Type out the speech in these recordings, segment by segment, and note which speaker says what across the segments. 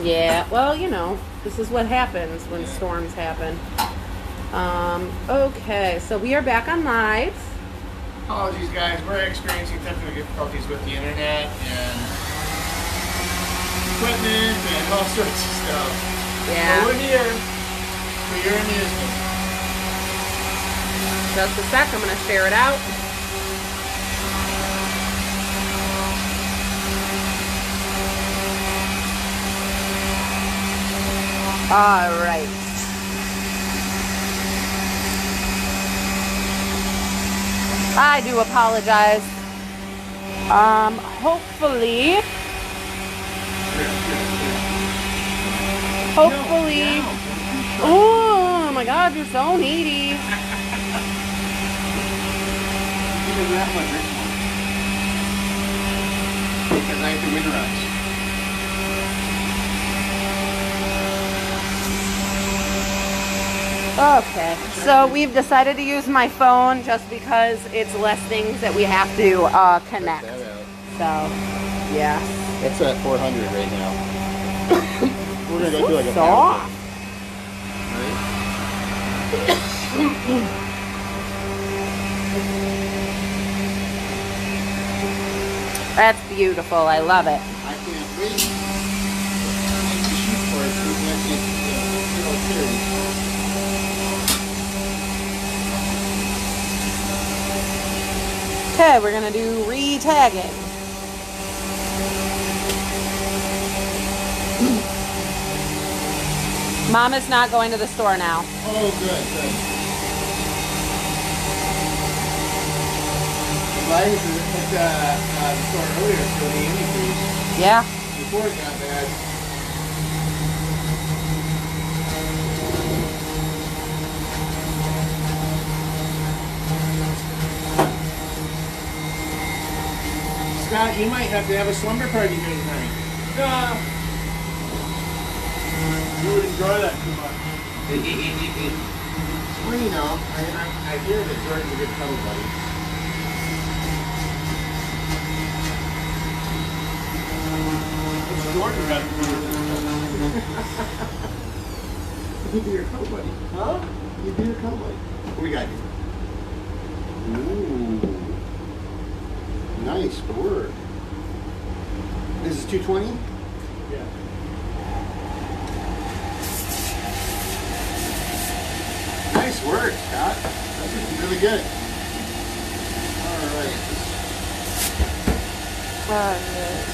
Speaker 1: Yeah, well, you know, this is what happens when storms happen. Okay, so we are back on live.
Speaker 2: Apologies, guys. We're experiencing technical difficulties with the internet and equipment and all sorts of stuff.
Speaker 1: Yeah.
Speaker 2: But we're here for your amusement.
Speaker 1: Just a sec, I'm going to share it out. All right. I do apologize. Hopefully, oh my God, you're so needy.
Speaker 2: Because I have to winterize.
Speaker 1: Okay, so we've decided to use my phone just because it's less things that we have to connect. So, yeah.
Speaker 2: It's at 400 right now. We're gonna go do like a
Speaker 1: soft. That's beautiful. I love it.
Speaker 2: I can't wait. To shoot for it so we can actually,
Speaker 1: Okay, we're gonna do re-tagging. Mom is not going to the store now.
Speaker 2: Oh, good, good. I was at the store earlier for the antifreeze.
Speaker 1: Yeah.
Speaker 2: Before it got bad. Scott, you might have to have a slumber party here tonight.
Speaker 3: No. You would enjoy that too much.
Speaker 2: Well, you know, I hear that Jordan's a good cuddle buddy.
Speaker 3: It's Jordan rather
Speaker 2: He'd be your cuddle buddy.
Speaker 3: Huh?
Speaker 2: He'd be your cuddle buddy. What we got here? Ooh. Nice work. This is 220?
Speaker 3: Yeah.
Speaker 2: Nice work, Scott. That's looking really good. All right.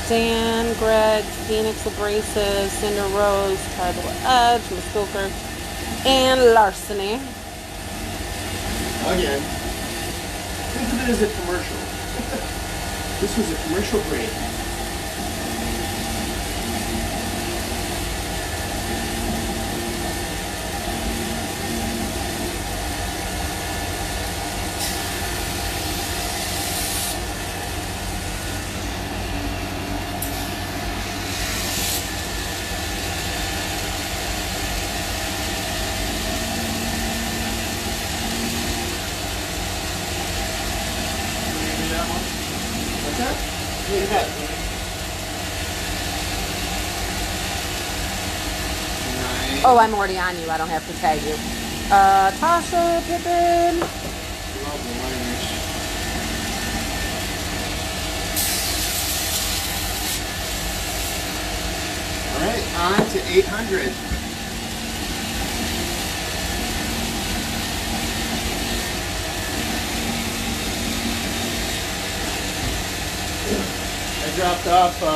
Speaker 1: Dan, Greg, Phoenix Abrasive, Cinder Rose, Tribal Edge, Muskoker, and Larceny.
Speaker 2: Again. Think of it as a commercial. This was a commercial break. What's that? Yeah, you bet. Nice.
Speaker 1: Oh, I'm already on you. I don't have to tag you. Tasha, Pippin.
Speaker 2: Love the liners. All right, on to 800. I dropped off a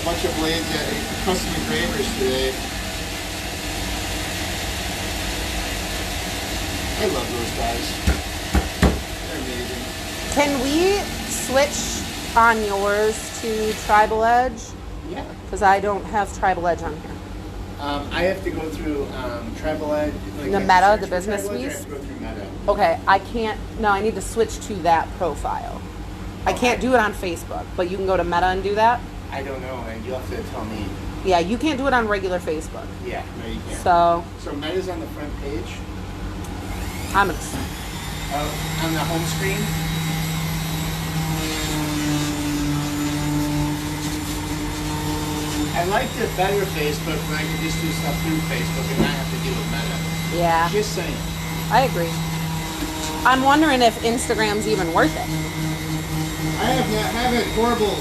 Speaker 2: bunch of blades at Custom Engravers today. I love those guys. They're amazing.
Speaker 1: Can we switch on yours to Tribal Edge?
Speaker 2: Yeah.
Speaker 1: Because I don't have Tribal Edge on here.
Speaker 2: I have to go through Tribal Edge. Like
Speaker 1: The
Speaker 2: I
Speaker 1: Meta,
Speaker 2: search
Speaker 1: the
Speaker 2: for
Speaker 1: business
Speaker 2: Tribal Edge, or I
Speaker 1: piece?
Speaker 2: have to go through Meta.
Speaker 1: Okay, I can't. No, I need to switch to that profile. I can't do it on Facebook, but you can go to Meta and do that.
Speaker 2: I don't know, and you'll have to tell me.
Speaker 1: Yeah, you can't do it on regular Facebook.
Speaker 2: Yeah, no, you can't.
Speaker 1: So
Speaker 2: Meta's on the front page.
Speaker 1: I'm gonna.
Speaker 2: On the home screen. I liked it better Facebook when I could just do stuff through Facebook and not have to deal with Meta.
Speaker 1: Yeah,
Speaker 2: Just saying.
Speaker 1: I agree. I'm wondering if Instagram's even worth it.
Speaker 2: I have had horrible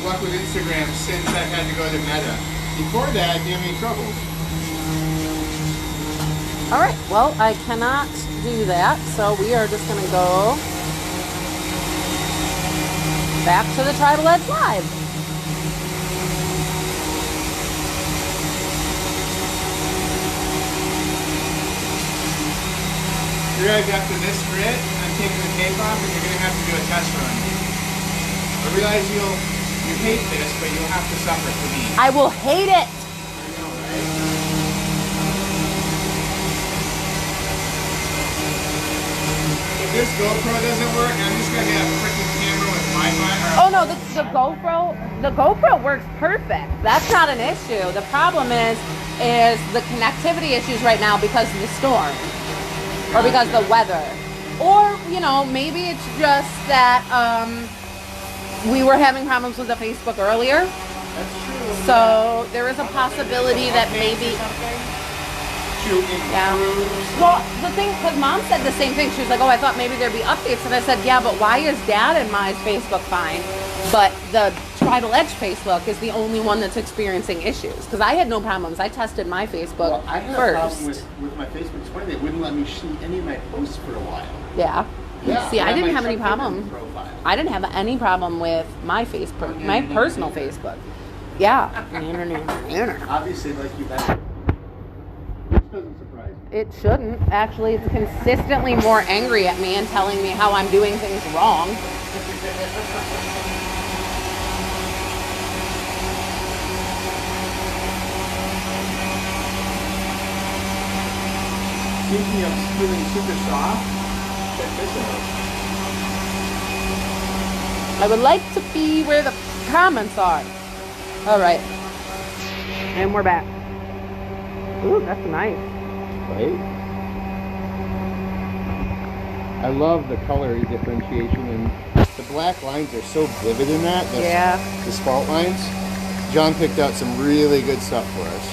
Speaker 2: luck with Instagram since I've had to go to Meta. Before that, I didn't have any troubles.
Speaker 1: All right, well, I cannot do that, so we are just going to go back to the Tribal Edge Live.
Speaker 2: Here, after this grit, I'm taking the tape off and you're going to have to do a test run. I realize you hate this, but you'll have to suffer for me.
Speaker 1: I will hate it.
Speaker 2: I know, right? If this GoPro doesn't work, I'm just going to get a freaking camera with Wi-Fi.
Speaker 1: Oh no, the GoPro works perfect. That's not an issue. The problem is the connectivity issues right now because of the storm. Or because of the weather. Or, you know, maybe it's just that we were having problems with the Facebook earlier.
Speaker 2: That's true.
Speaker 1: So there is a possibility that maybe... Yeah. Well, the thing, because Mom said the same thing. She was like, oh, I thought maybe there'd be updates. And I said, yeah, but why is Dad and my Facebook fine? But the Tribal Edge Facebook is the only one that's experiencing issues. Because I had no problems. I tested my Facebook
Speaker 2: Well, I had
Speaker 1: first.
Speaker 2: a problem with my Facebook. It's funny, they wouldn't let me see any of my posts for a while.
Speaker 1: Yeah.
Speaker 2: Yeah,
Speaker 1: See, I didn't
Speaker 2: my
Speaker 1: have any
Speaker 2: Chuck Taylor
Speaker 1: problem.
Speaker 2: profile.
Speaker 1: I didn't have any problem with my Facebook, my personal Facebook. Yeah.
Speaker 2: Obviously, like you had. This doesn't surprise me.
Speaker 1: It shouldn't. Actually, it's consistently more angry at me and telling me how I'm doing things wrong.
Speaker 2: Speaking of feeling super soft, check this out.
Speaker 1: I would like to be where the comments are. All right. And we're back. Ooh, that's nice.
Speaker 2: Right? I love the color differentiation, and the black lines are so vivid in that. The spalt lines. John picked out some really good stuff for us.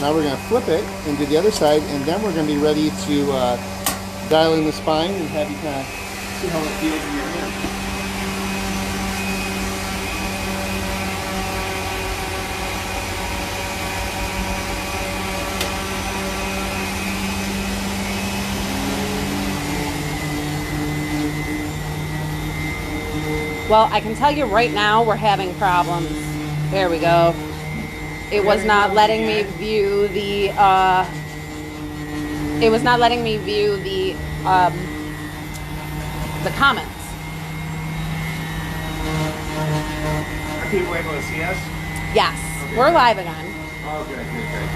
Speaker 2: Now we're going to flip it and do the other side, and then we're going to be ready to dial in the spine and have you kind of see how it feels in your hand.
Speaker 1: Well, I can tell you right now we're having problems. There we go. It was not letting me view the comments.
Speaker 2: Are people able to see us?
Speaker 1: Yes.
Speaker 2: Okay.
Speaker 1: We're live again.
Speaker 2: Oh, good, good, good.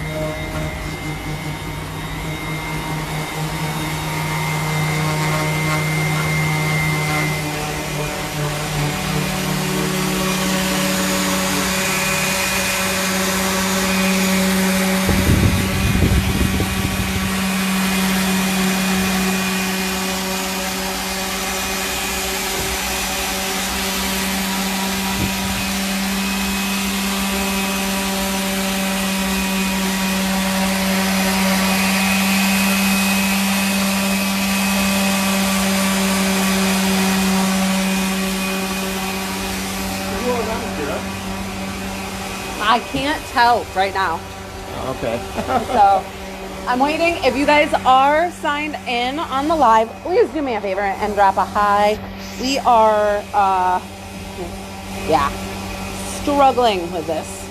Speaker 1: I can't tell right now.
Speaker 2: Okay.
Speaker 1: So I'm waiting. If you guys are signed in on the live, please do me a favor and drop a hi. We are, struggling with this.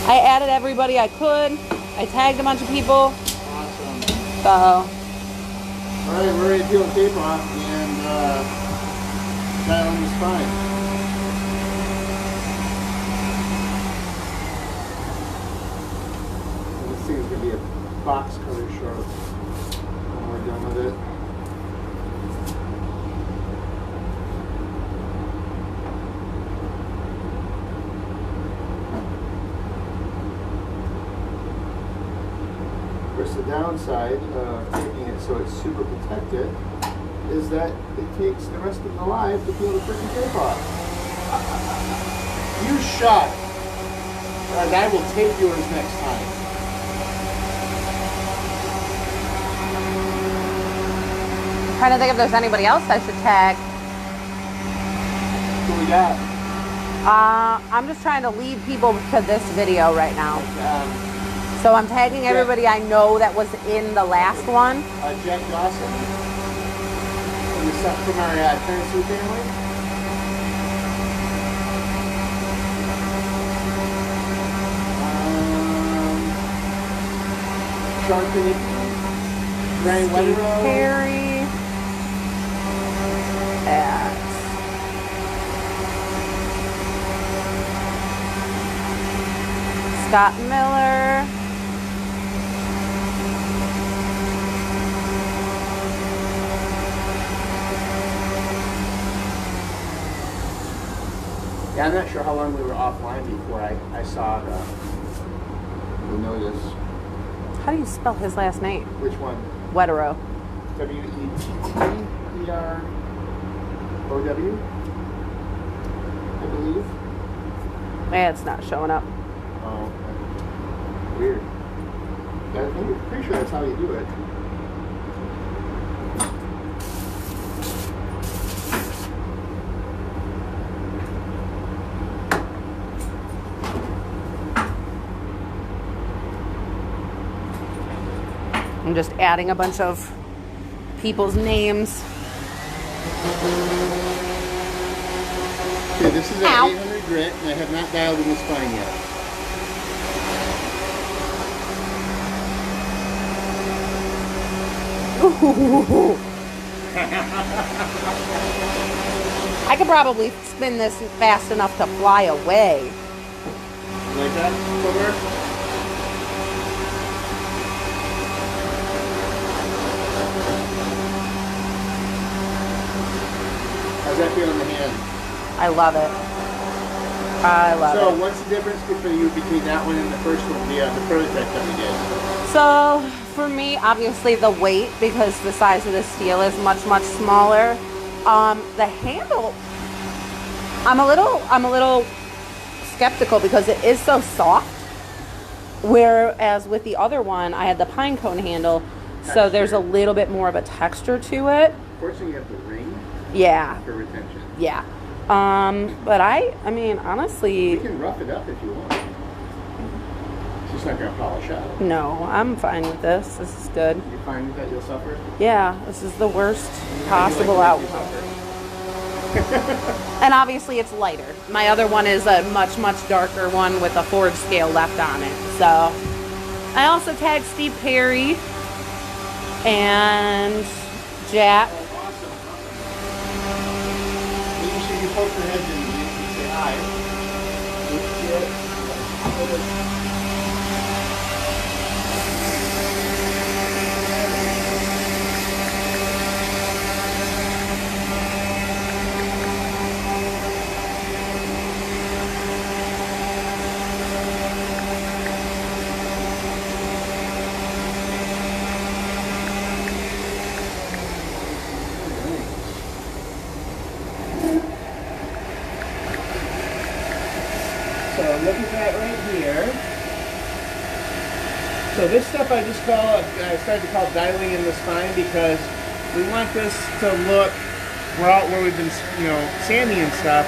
Speaker 1: I added everybody I could. I tagged a bunch of people.
Speaker 2: Awesome.
Speaker 1: So,
Speaker 2: All right, we're ready to peel the tape off and dial in the spine. This thing is going to be a box cutter sharp when we're done with it. Of course, the downside of making it so it's super protected is that it takes the rest of the life to peel the freaking tape off. You shot. And I will take yours next time.
Speaker 1: Trying to think if there's anybody else I should tag.
Speaker 2: Who we got?
Speaker 1: I'm just trying to lead people to this video right now. So I'm tagging everybody I know that was in the last one.
Speaker 2: Jack Dawson. From our Parents Food family. Sean Kanicki. Brian Weatherall.
Speaker 1: Perry. Scott Miller.
Speaker 2: Yeah, I'm not sure how long we were offline before I saw the notice.
Speaker 1: How do you spell his last name?
Speaker 2: Which one?
Speaker 1: Wetterow.
Speaker 2: W-E-T-T-E-R-O-W, I believe.
Speaker 1: Yeah, it's not showing up.
Speaker 2: Oh, weird. I'm pretty sure that's how you do it.
Speaker 1: I'm just adding a bunch of people's names.
Speaker 2: Okay, this is
Speaker 1: Ow.
Speaker 2: at 800 grit, and I have not dialed in the spine yet.
Speaker 1: I could probably spin this fast enough to fly away.
Speaker 2: You like that, Silver? How's that feel in the hand?
Speaker 1: I love it. I love
Speaker 2: So,
Speaker 1: it.
Speaker 2: what's the difference for you between that one and the first one, the prototype that we did?
Speaker 1: So for me, obviously the weight, because the size of the steel is much, much smaller. The handle, I'm a little skeptical because it is so soft. Whereas with the other one, I had the pine cone handle, so there's a little bit more of a texture to it.
Speaker 2: Fortunately, you have the ring
Speaker 1: Yeah,
Speaker 2: for retention.
Speaker 1: yeah. But I mean, honestly,
Speaker 2: You can rough it up if you want. It's just not gonna polish out.
Speaker 1: no, I'm fine with this. This is good.
Speaker 2: You're fine with that? You'll suffer.
Speaker 1: Yeah, this is the worst possible outcome. And obviously it's lighter. My other one is a much, much darker one with a forge scale left on it. So I also tagged Steve Perry and Jack.
Speaker 2: You should be poke your heads in and say hi. So look at that right here. So this stuff I started to call dialing in the spine because we want this to look, where we've been, sanding and stuff,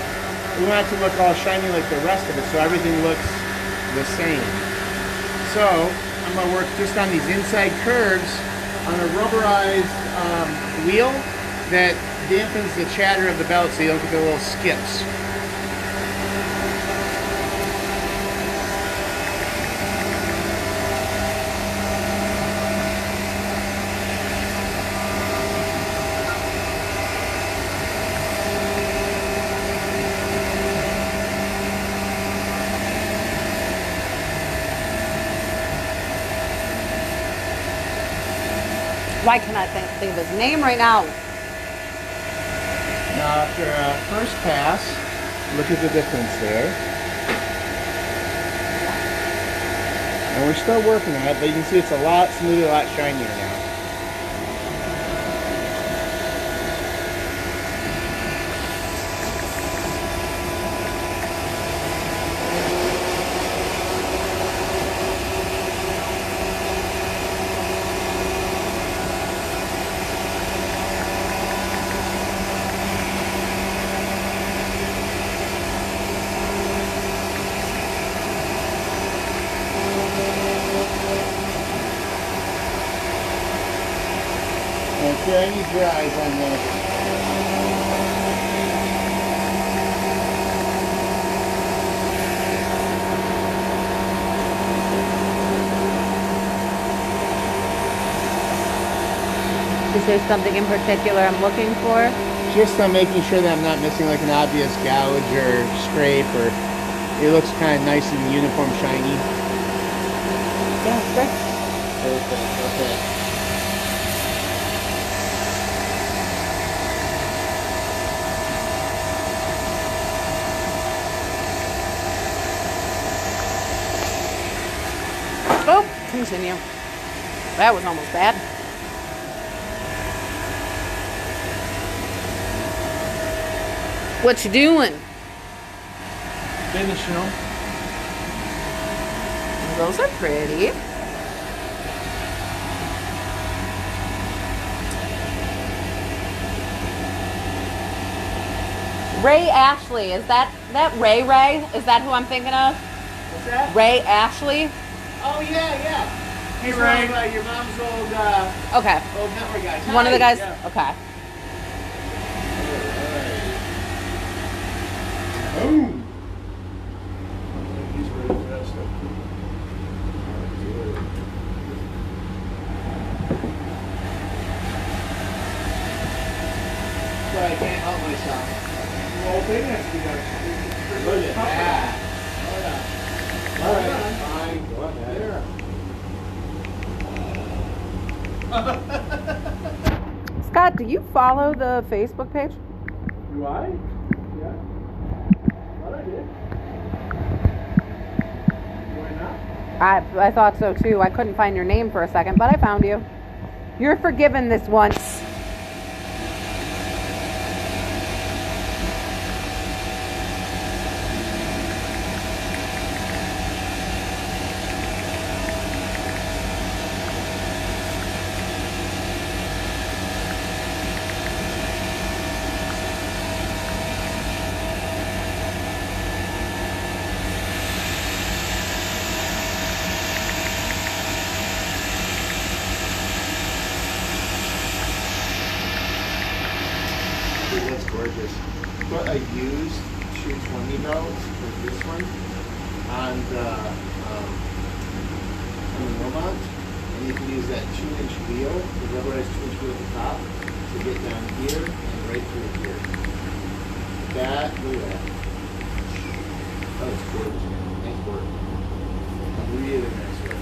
Speaker 2: we want it to look all shiny like the rest of it, so everything looks the same. So I'm going to work just on these inside curves on a rubberized wheel that dampens the chatter of the belt so you don't get the little skips.
Speaker 1: Why can I think of his name right now?
Speaker 2: Now after first pass, look at the difference there. And we're still working on it, but you can see it's a lot smoother, a lot shinier now. Yeah, I need your eyes on this.
Speaker 1: Is there something in particular I'm looking for?
Speaker 2: Just making sure that I'm not missing like an obvious gouge or scrape, or it looks kind of nice and uniform, shiny.
Speaker 1: Yeah, sure.
Speaker 2: Perfect. Okay.
Speaker 1: Oh, continue. That was almost bad. What you doing?
Speaker 2: Finishing them.
Speaker 1: Those are pretty. Ray Ashley, is that Ray Ray? Is that who I'm thinking of?
Speaker 2: What's that?
Speaker 1: Ray Ashley?
Speaker 2: Oh yeah.
Speaker 3: Hey,
Speaker 2: He's
Speaker 3: Ray.
Speaker 2: one of, your mom's old
Speaker 1: Okay.
Speaker 2: old network guys.
Speaker 1: One of the guys?
Speaker 3: Yeah.
Speaker 1: Okay.
Speaker 2: Boom.
Speaker 3: He's ready for that stuff.
Speaker 2: So I can't help myself.
Speaker 3: The whole thing has to be done.
Speaker 2: Look at that. All right, fine. Go ahead.
Speaker 1: Scott, do you follow the Facebook page?
Speaker 3: Do I? Yeah. Thought I did. Why not?
Speaker 1: I thought so too. I couldn't find your name for a second, but I found you. You're forgiven this once.
Speaker 2: Dude, that's gorgeous. Put a used 220 belt with this one on the Wilmot, and you can use that 2-inch wheel, the rubberized 2-inch wheel at the top, to get down here and right through here. That, look at that. That was gorgeous, man. Nice work. Really nice work.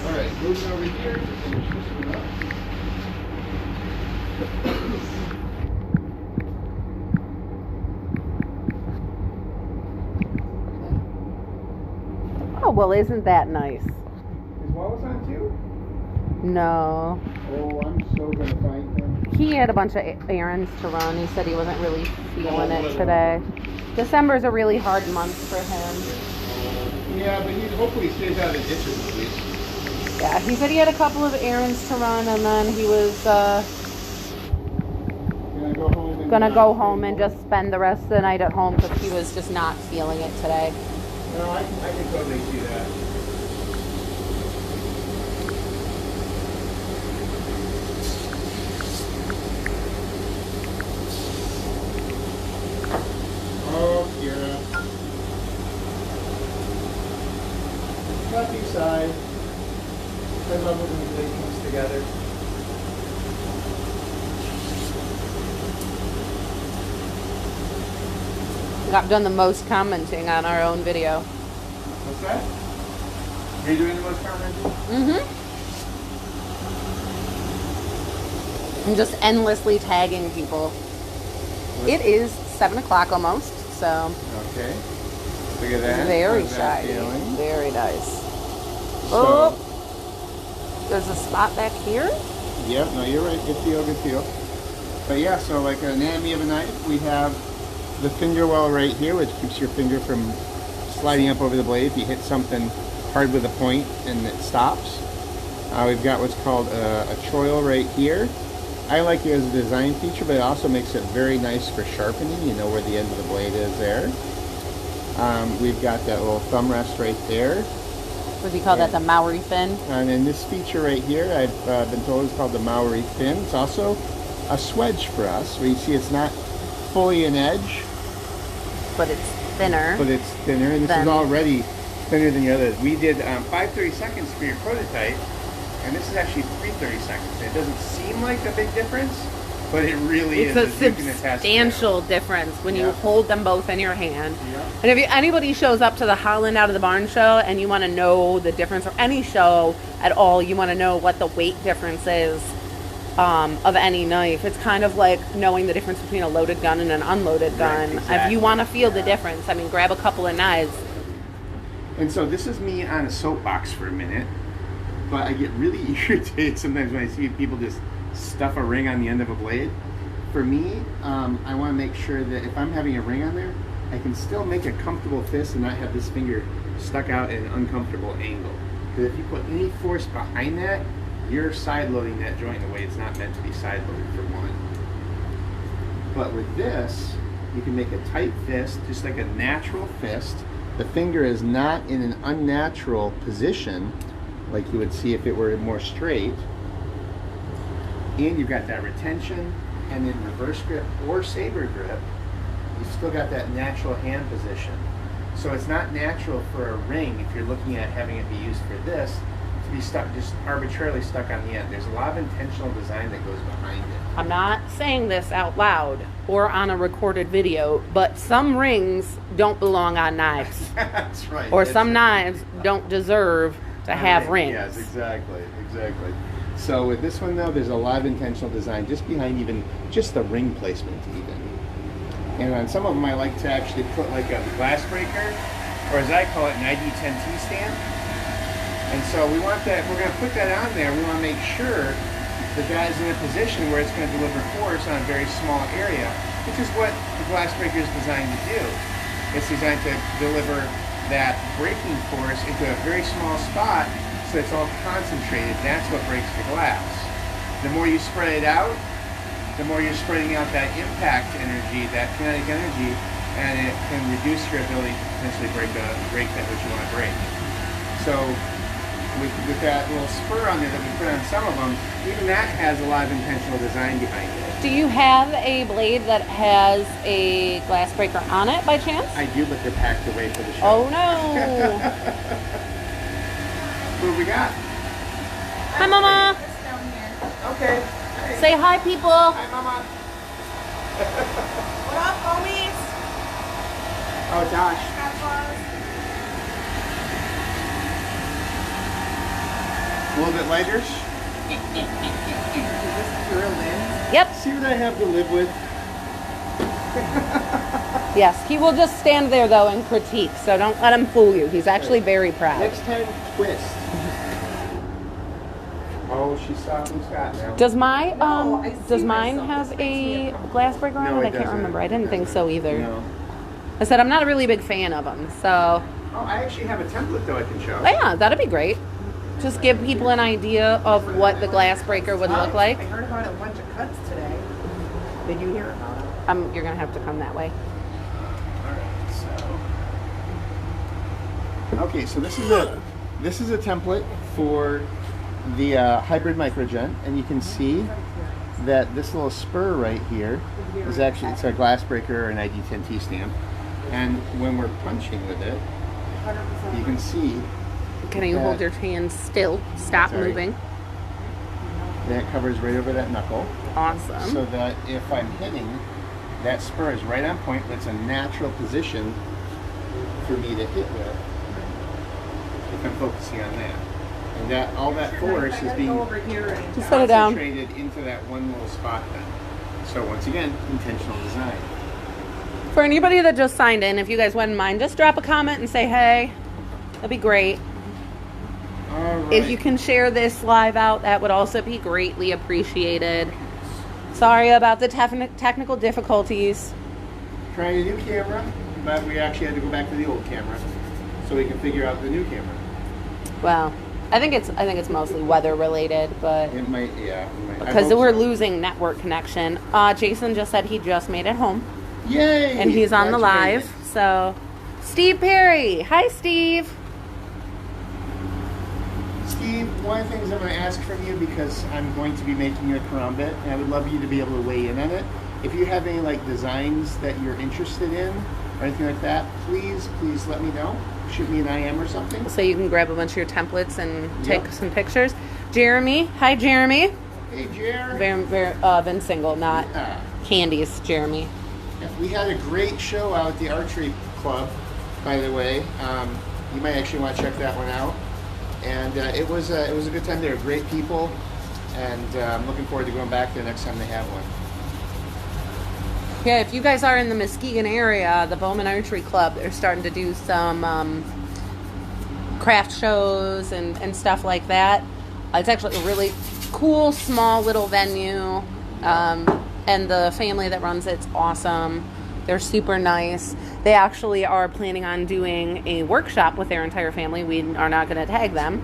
Speaker 2: Alright, moving over here to finish this one up.
Speaker 1: Oh, well, isn't that nice?
Speaker 2: Is Wallace on too?
Speaker 1: No.
Speaker 2: Oh, I'm so gonna find him.
Speaker 1: He had a bunch of errands to run. He said he wasn't really feeling it today. December's a really hard month for him.
Speaker 2: Yeah, but he hopefully stays out of the ditches at least.
Speaker 1: Yeah, he said he had a couple of errands to run, and then he was gonna go home and just spend the rest of the night at home because he was just not feeling it today.
Speaker 2: No, I can totally see that. Oh, Kira. Happy side. I love it when the blade comes together.
Speaker 1: I've done the most commenting on our own video.
Speaker 2: What's that? Are you doing the most commenting?
Speaker 1: I'm just endlessly tagging people. It is 7 o'clock almost, so
Speaker 2: Okay. Look at that.
Speaker 1: very
Speaker 2: How's that
Speaker 1: shiny.
Speaker 2: feeling?
Speaker 1: Very nice.
Speaker 2: So-
Speaker 1: Oh, there's a spot back here.
Speaker 2: Yep, no, you're right. Good feel, good feel. But yeah, so like an anatomy of a knife, we have the finger well right here, which keeps your finger from sliding up over the blade if you hit something hard with a point and it stops. We've got what's called a choil right here. I like it as a design feature, but it also makes it very nice for sharpening. You know where the end of the blade is there. We've got that little thumb rest right there.
Speaker 1: What do you call that? The Maori fin?
Speaker 2: And then this feature right here, I've been told is called the Maori fin. It's also a swedge for us, where you see it's not fully an edge,
Speaker 1: but it's thinner.
Speaker 2: And this is already thinner than the others. We did 5/32 for your prototype, and this is actually 3/32. It doesn't seem like a big difference, but it really is.
Speaker 1: It's a substantial difference when you hold them both in your hand. And if anybody shows up to the Holland Out of the Barn show and you want to know the difference, or any show at all, you want to know what the weight difference is of any knife. It's kind of like knowing the difference between a loaded gun and an unloaded gun.
Speaker 2: Exactly.
Speaker 1: If you want to feel the difference, I mean, grab a couple of knives.
Speaker 2: And so this is me on a soapbox for a minute, but I get really irritated sometimes when I see people just stuff a ring on the end of a blade. For me, I want to make sure that if I'm having a ring on there, I can still make a comfortable fist and not have this finger stuck out at an uncomfortable angle. Because if you put any force behind that, you're side-loading that joint in a way it's not meant to be side-loaded, for one. But with this, you can make a tight fist, just like a natural fist. The finger is not in an unnatural position, like you would see if it were more straight. And you've got that retention, and in reverse grip or saber grip, you've still got that natural hand position. So it's not natural for a ring, if you're looking at having it be used for this, to be stuck, just arbitrarily stuck on the end. There's a lot of intentional design that goes behind it.
Speaker 1: I'm not saying this out loud or on a recorded video, but some rings don't belong on knives.
Speaker 2: That's right.
Speaker 1: Or some knives don't deserve to have rings.
Speaker 2: Yes, exactly. So with this one though, there's a lot of intentional design just behind even just the ring placement even. And on some of them I like to actually put like a glass breaker, or as I call it, an ID10T stand. And so we want that, if we're going to put that on there, we want to make sure that that is in a position where it's going to deliver force on a very small area, which is what the glass breaker is designed to do. It's designed to deliver that braking force into a very small spot so it's all concentrated. That's what breaks the glass. The more you spread it out, the more you're spreading out that impact energy, that kinetic energy, and it can reduce your ability to potentially break that which you want to break. So with that little spur on there that we put on some of them, even that has a lot of intentional design behind it.
Speaker 1: Do you have a blade that has a glass breaker on it by chance?
Speaker 2: I do, but they're packed away for the show.
Speaker 1: Oh no!
Speaker 2: What we got?
Speaker 1: Hi, Mama.
Speaker 2: Okay.
Speaker 1: Say hi, people.
Speaker 2: Hi, Mama.
Speaker 4: What up, homies?
Speaker 2: Oh, Josh. A little bit lighter.
Speaker 1: Yep.
Speaker 2: See what I have to live with.
Speaker 1: Yes, he will just stand there though and critique, so don't let him fool you. He's actually very proud.
Speaker 2: Next time, twist. Oh, she's soft and Scott now.
Speaker 1: Does my does
Speaker 4: myself.
Speaker 1: mine have a glass breaker on
Speaker 2: No,
Speaker 1: it?
Speaker 2: it
Speaker 1: I can't
Speaker 2: doesn't.
Speaker 1: remember. I didn't think so either.
Speaker 2: No.
Speaker 1: I said I'm not a really big fan of them, so
Speaker 2: Oh, I actually have a template though I can show.
Speaker 1: yeah, that'd be great. Just give people an idea of what the glass breaker would look like.
Speaker 4: I heard about a bunch of cuts today. Did you hear about it?
Speaker 1: You're gonna have to come that way.
Speaker 2: Alright, so. Okay, so this is a template for the hybrid microgen, and you can see that this little spur right here is actually, it's a glass breaker or an ID10T stamp. And when we're punching with it, you can see
Speaker 1: Can you hold your hand still? Stop
Speaker 2: Sorry.
Speaker 1: moving.
Speaker 2: that covers right over that knuckle.
Speaker 1: Awesome.
Speaker 2: So that if I'm hitting, that spur is right on point. That's a natural position for me to hit with if I'm focusing on that. And that all that force is being
Speaker 1: Just set it down.
Speaker 2: concentrated into that one little spot then. So once again, intentional design.
Speaker 1: For anybody that just signed in, if you guys wouldn't mind, just drop a comment and say hey. That'd be great.
Speaker 2: All right.
Speaker 1: If you can share this live out, that would also be greatly appreciated. Sorry about the technical difficulties.
Speaker 2: Trying a new camera, but we actually had to go back to the old camera so we can figure out the new camera.
Speaker 1: Well, I think it's mostly weather related, but
Speaker 2: It might, yeah. I
Speaker 1: because
Speaker 2: hope
Speaker 1: we're
Speaker 2: so.
Speaker 1: losing network connection. Jason just said he just made it home,
Speaker 2: Yay!
Speaker 1: and he's on the
Speaker 2: That's
Speaker 1: live.
Speaker 2: great.
Speaker 1: So, Steve Perry, hi Steve.
Speaker 2: Steve, one of the things I'm going to ask from you, because I'm going to be making you a karambit, and I would love you to be able to weigh in on it. If you have any like designs that you're interested in or anything like that, please let me know. Shoot me an IM or something.
Speaker 1: So you can grab a bunch of your templates and take some pictures. Jeremy, hi Jeremy.
Speaker 2: Hey Jer.
Speaker 1: Vince Single, not Candy's Jeremy.
Speaker 2: Yeah, we had a great show out at the archery club, by the way. You might actually want to check that one out. And it was a good time. They were great people, and I'm looking forward to going back there next time they have one.
Speaker 1: Yeah, if you guys are in the Muskegon area, the Bowman Archery Club, they're starting to do some craft shows and stuff like that. It's actually a really cool, small little venue, and the family that runs it's awesome. They're super nice. They actually are planning on doing a workshop with their entire family. We are not going to tag them,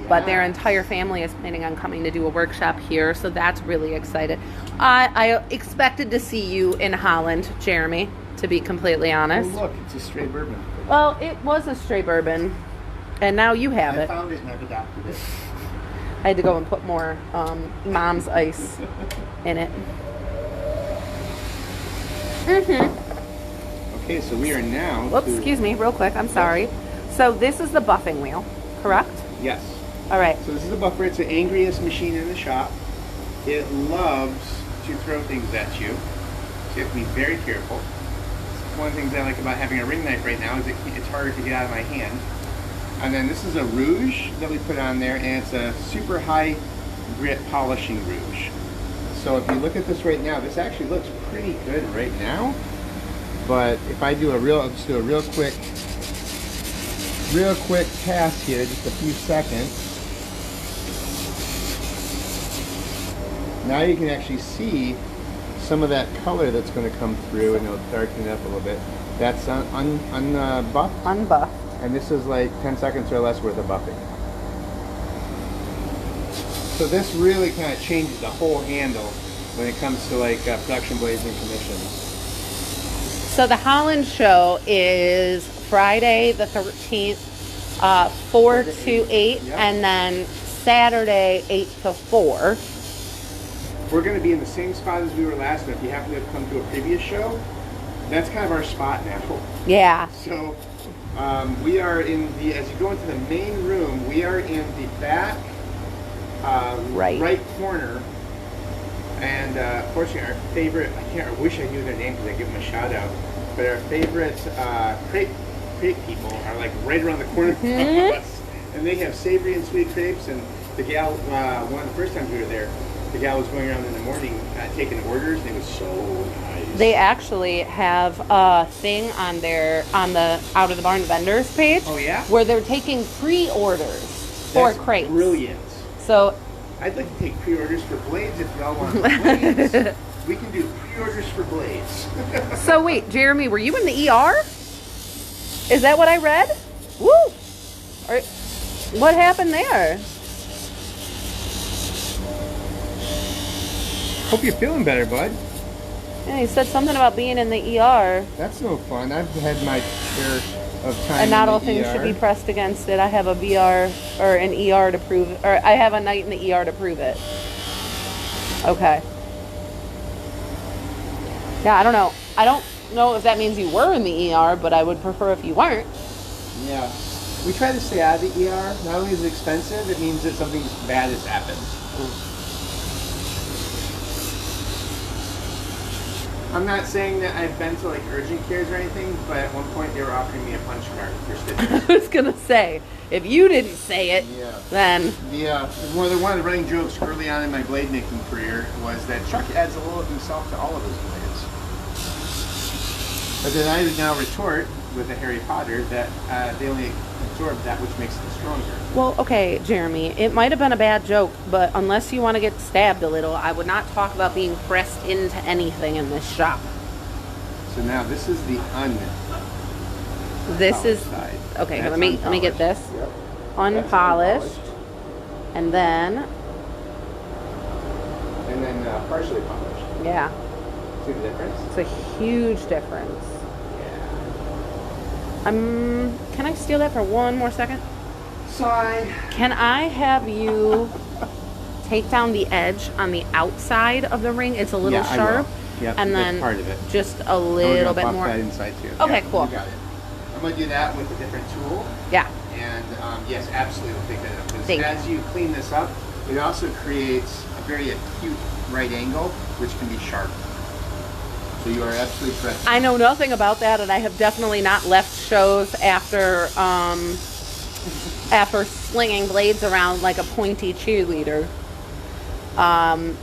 Speaker 1: but their entire family is planning on coming to do a workshop here, so that's really excited. I expected to see you in Holland, Jeremy, to be completely honest.
Speaker 2: Oh, look, it's a stray bourbon.
Speaker 1: Well, it was a stray bourbon, and now you have it.
Speaker 2: I found it and I've adopted it.
Speaker 1: I had to go and put more Mom's Ice in it.
Speaker 2: Okay, so we are now...
Speaker 1: Whoops, excuse me, real quick. I'm sorry. So this is the buffing wheel, correct?
Speaker 2: Yes.
Speaker 1: All right.
Speaker 2: So this is the buffer. It's the angriest machine in the shop. It loves to throw things at you. So you have to be very careful. One of the things I like about having a ring knife right now is it's harder to get out of my hand. And then this is a rouge that we put on there, and it's a super high grit polishing rouge. So if you look at this right now, this actually looks pretty good right now. But if I do I'll just do a real quick pass here, just a few seconds. Now you can actually see some of that color that's going to come through, and it'll darken it up a little bit. That's unbuffed.
Speaker 1: Unbuffed.
Speaker 2: And this is like 10 seconds or less worth of buffing. So this really kind of changes the whole handle when it comes to like production blades and commissions.
Speaker 1: So the Holland show is Friday the 13th, 4 to 8,
Speaker 2: Yep.
Speaker 1: and then Saturday 8 to 4.
Speaker 2: We're going to be in the same spot as we were last time. If you happen to have come to a previous show, that's kind of our spot now.
Speaker 1: Yeah.
Speaker 2: So we are in the, as you go into the main room, we are in the back right corner. And unfortunately, our favorite, I wish I knew their name because I give them a shout out, but our favorite crepe people are like right around the corner from us. And they have savory and sweet crepes, and the gal, one of the first times we were there, the gal was going around in the morning taking orders, and it was so nice.
Speaker 1: They actually have a thing on the Out of the Barn vendors page.
Speaker 2: Oh yeah?
Speaker 1: Where they're taking pre-orders for crepes.
Speaker 2: Brilliant.
Speaker 1: So
Speaker 2: I'd like to take pre-orders for blades if y'all want blades. We can do pre-orders for blades.
Speaker 1: So wait, Jeremy, were you in the ER? Is that what I read? Woo! What happened there?
Speaker 2: Hope you're feeling better, bud.
Speaker 1: Yeah, he said something about being in the ER.
Speaker 2: That's no fun. I've had my share of time.
Speaker 1: And not
Speaker 2: in
Speaker 1: all
Speaker 2: the
Speaker 1: things
Speaker 2: ER.
Speaker 1: should be pressed against it. I have a VR or an ER to prove, or I have a night in the ER to prove it. Okay. Yeah, I don't know. I don't know if that means you were in the ER, but I would prefer if you weren't.
Speaker 2: Yeah. We try to stay out of the ER. Not only is it expensive, it means that something bad has happened. I'm not saying that I've been to like urgent cares or anything, but at one point they were offering me a punch card for stitches.
Speaker 1: I was gonna say, if you didn't say it, then
Speaker 2: One of the running jokes early on in my blade making career was that Chuck adds a little of himself to all of his blades. But then I would now retort with a Harry Potter that they only absorb that which makes them stronger.
Speaker 1: well, okay, Jeremy, it might have been a bad joke, but unless you want to get stabbed a little, I would not talk about being pressed into anything in this shop.
Speaker 2: So now this is the
Speaker 1: This is
Speaker 2: side.
Speaker 1: okay.
Speaker 2: That's
Speaker 1: Let me get this
Speaker 2: Yep.
Speaker 1: unpolished, and then
Speaker 2: And then partially polished.
Speaker 1: yeah,
Speaker 2: See the difference?
Speaker 1: it's a huge difference.
Speaker 2: Yeah.
Speaker 1: Can I steal that for one more second?
Speaker 2: outside.
Speaker 1: Can I have you take down the edge on the outside of the ring? It's a little
Speaker 2: Yeah, I
Speaker 1: sharp.
Speaker 2: will. Yep,
Speaker 1: and
Speaker 2: that's
Speaker 1: then
Speaker 2: part of it.
Speaker 1: just a
Speaker 2: And we're
Speaker 1: little
Speaker 2: gonna
Speaker 1: bit
Speaker 2: buff
Speaker 1: more.
Speaker 2: that inside too.
Speaker 1: Okay,
Speaker 2: Yeah,
Speaker 1: cool.
Speaker 2: You got it. I'm gonna do that with a different tool.
Speaker 1: Yeah.
Speaker 2: And yes, absolutely, we'll take that up. Because
Speaker 1: Thank
Speaker 2: as you clean this up, it also creates a very acute right angle, which can be sharp. So you are absolutely correct.
Speaker 1: I know nothing about that, and I have definitely not left shows after after slinging blades around like a pointy cheerleader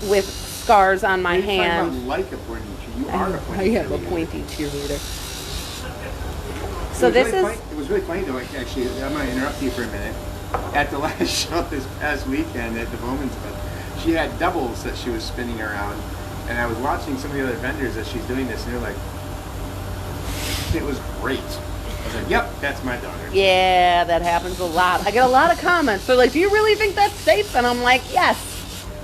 Speaker 1: with scars on my
Speaker 2: You're talking
Speaker 1: hand.
Speaker 2: about like a pointy cheerleader. You are a
Speaker 1: I
Speaker 2: pointy
Speaker 1: have a
Speaker 2: cheerleader.
Speaker 1: pointy cheerleader.
Speaker 2: It
Speaker 1: So
Speaker 2: was
Speaker 1: this
Speaker 2: really
Speaker 1: is
Speaker 2: it was really funny though. Actually, I'm gonna interrupt you for a minute. At the last show this past weekend at the Bowman's Club, she had doubles that she was spinning around, and I was watching some of the other vendors as she's doing this, and they're like, "It was great." I was like, "Yep, that's my daughter."
Speaker 1: yeah, that happens a lot. I get a lot of comments. They're like, "Do you really think that's safe?" And I'm like, "Yes."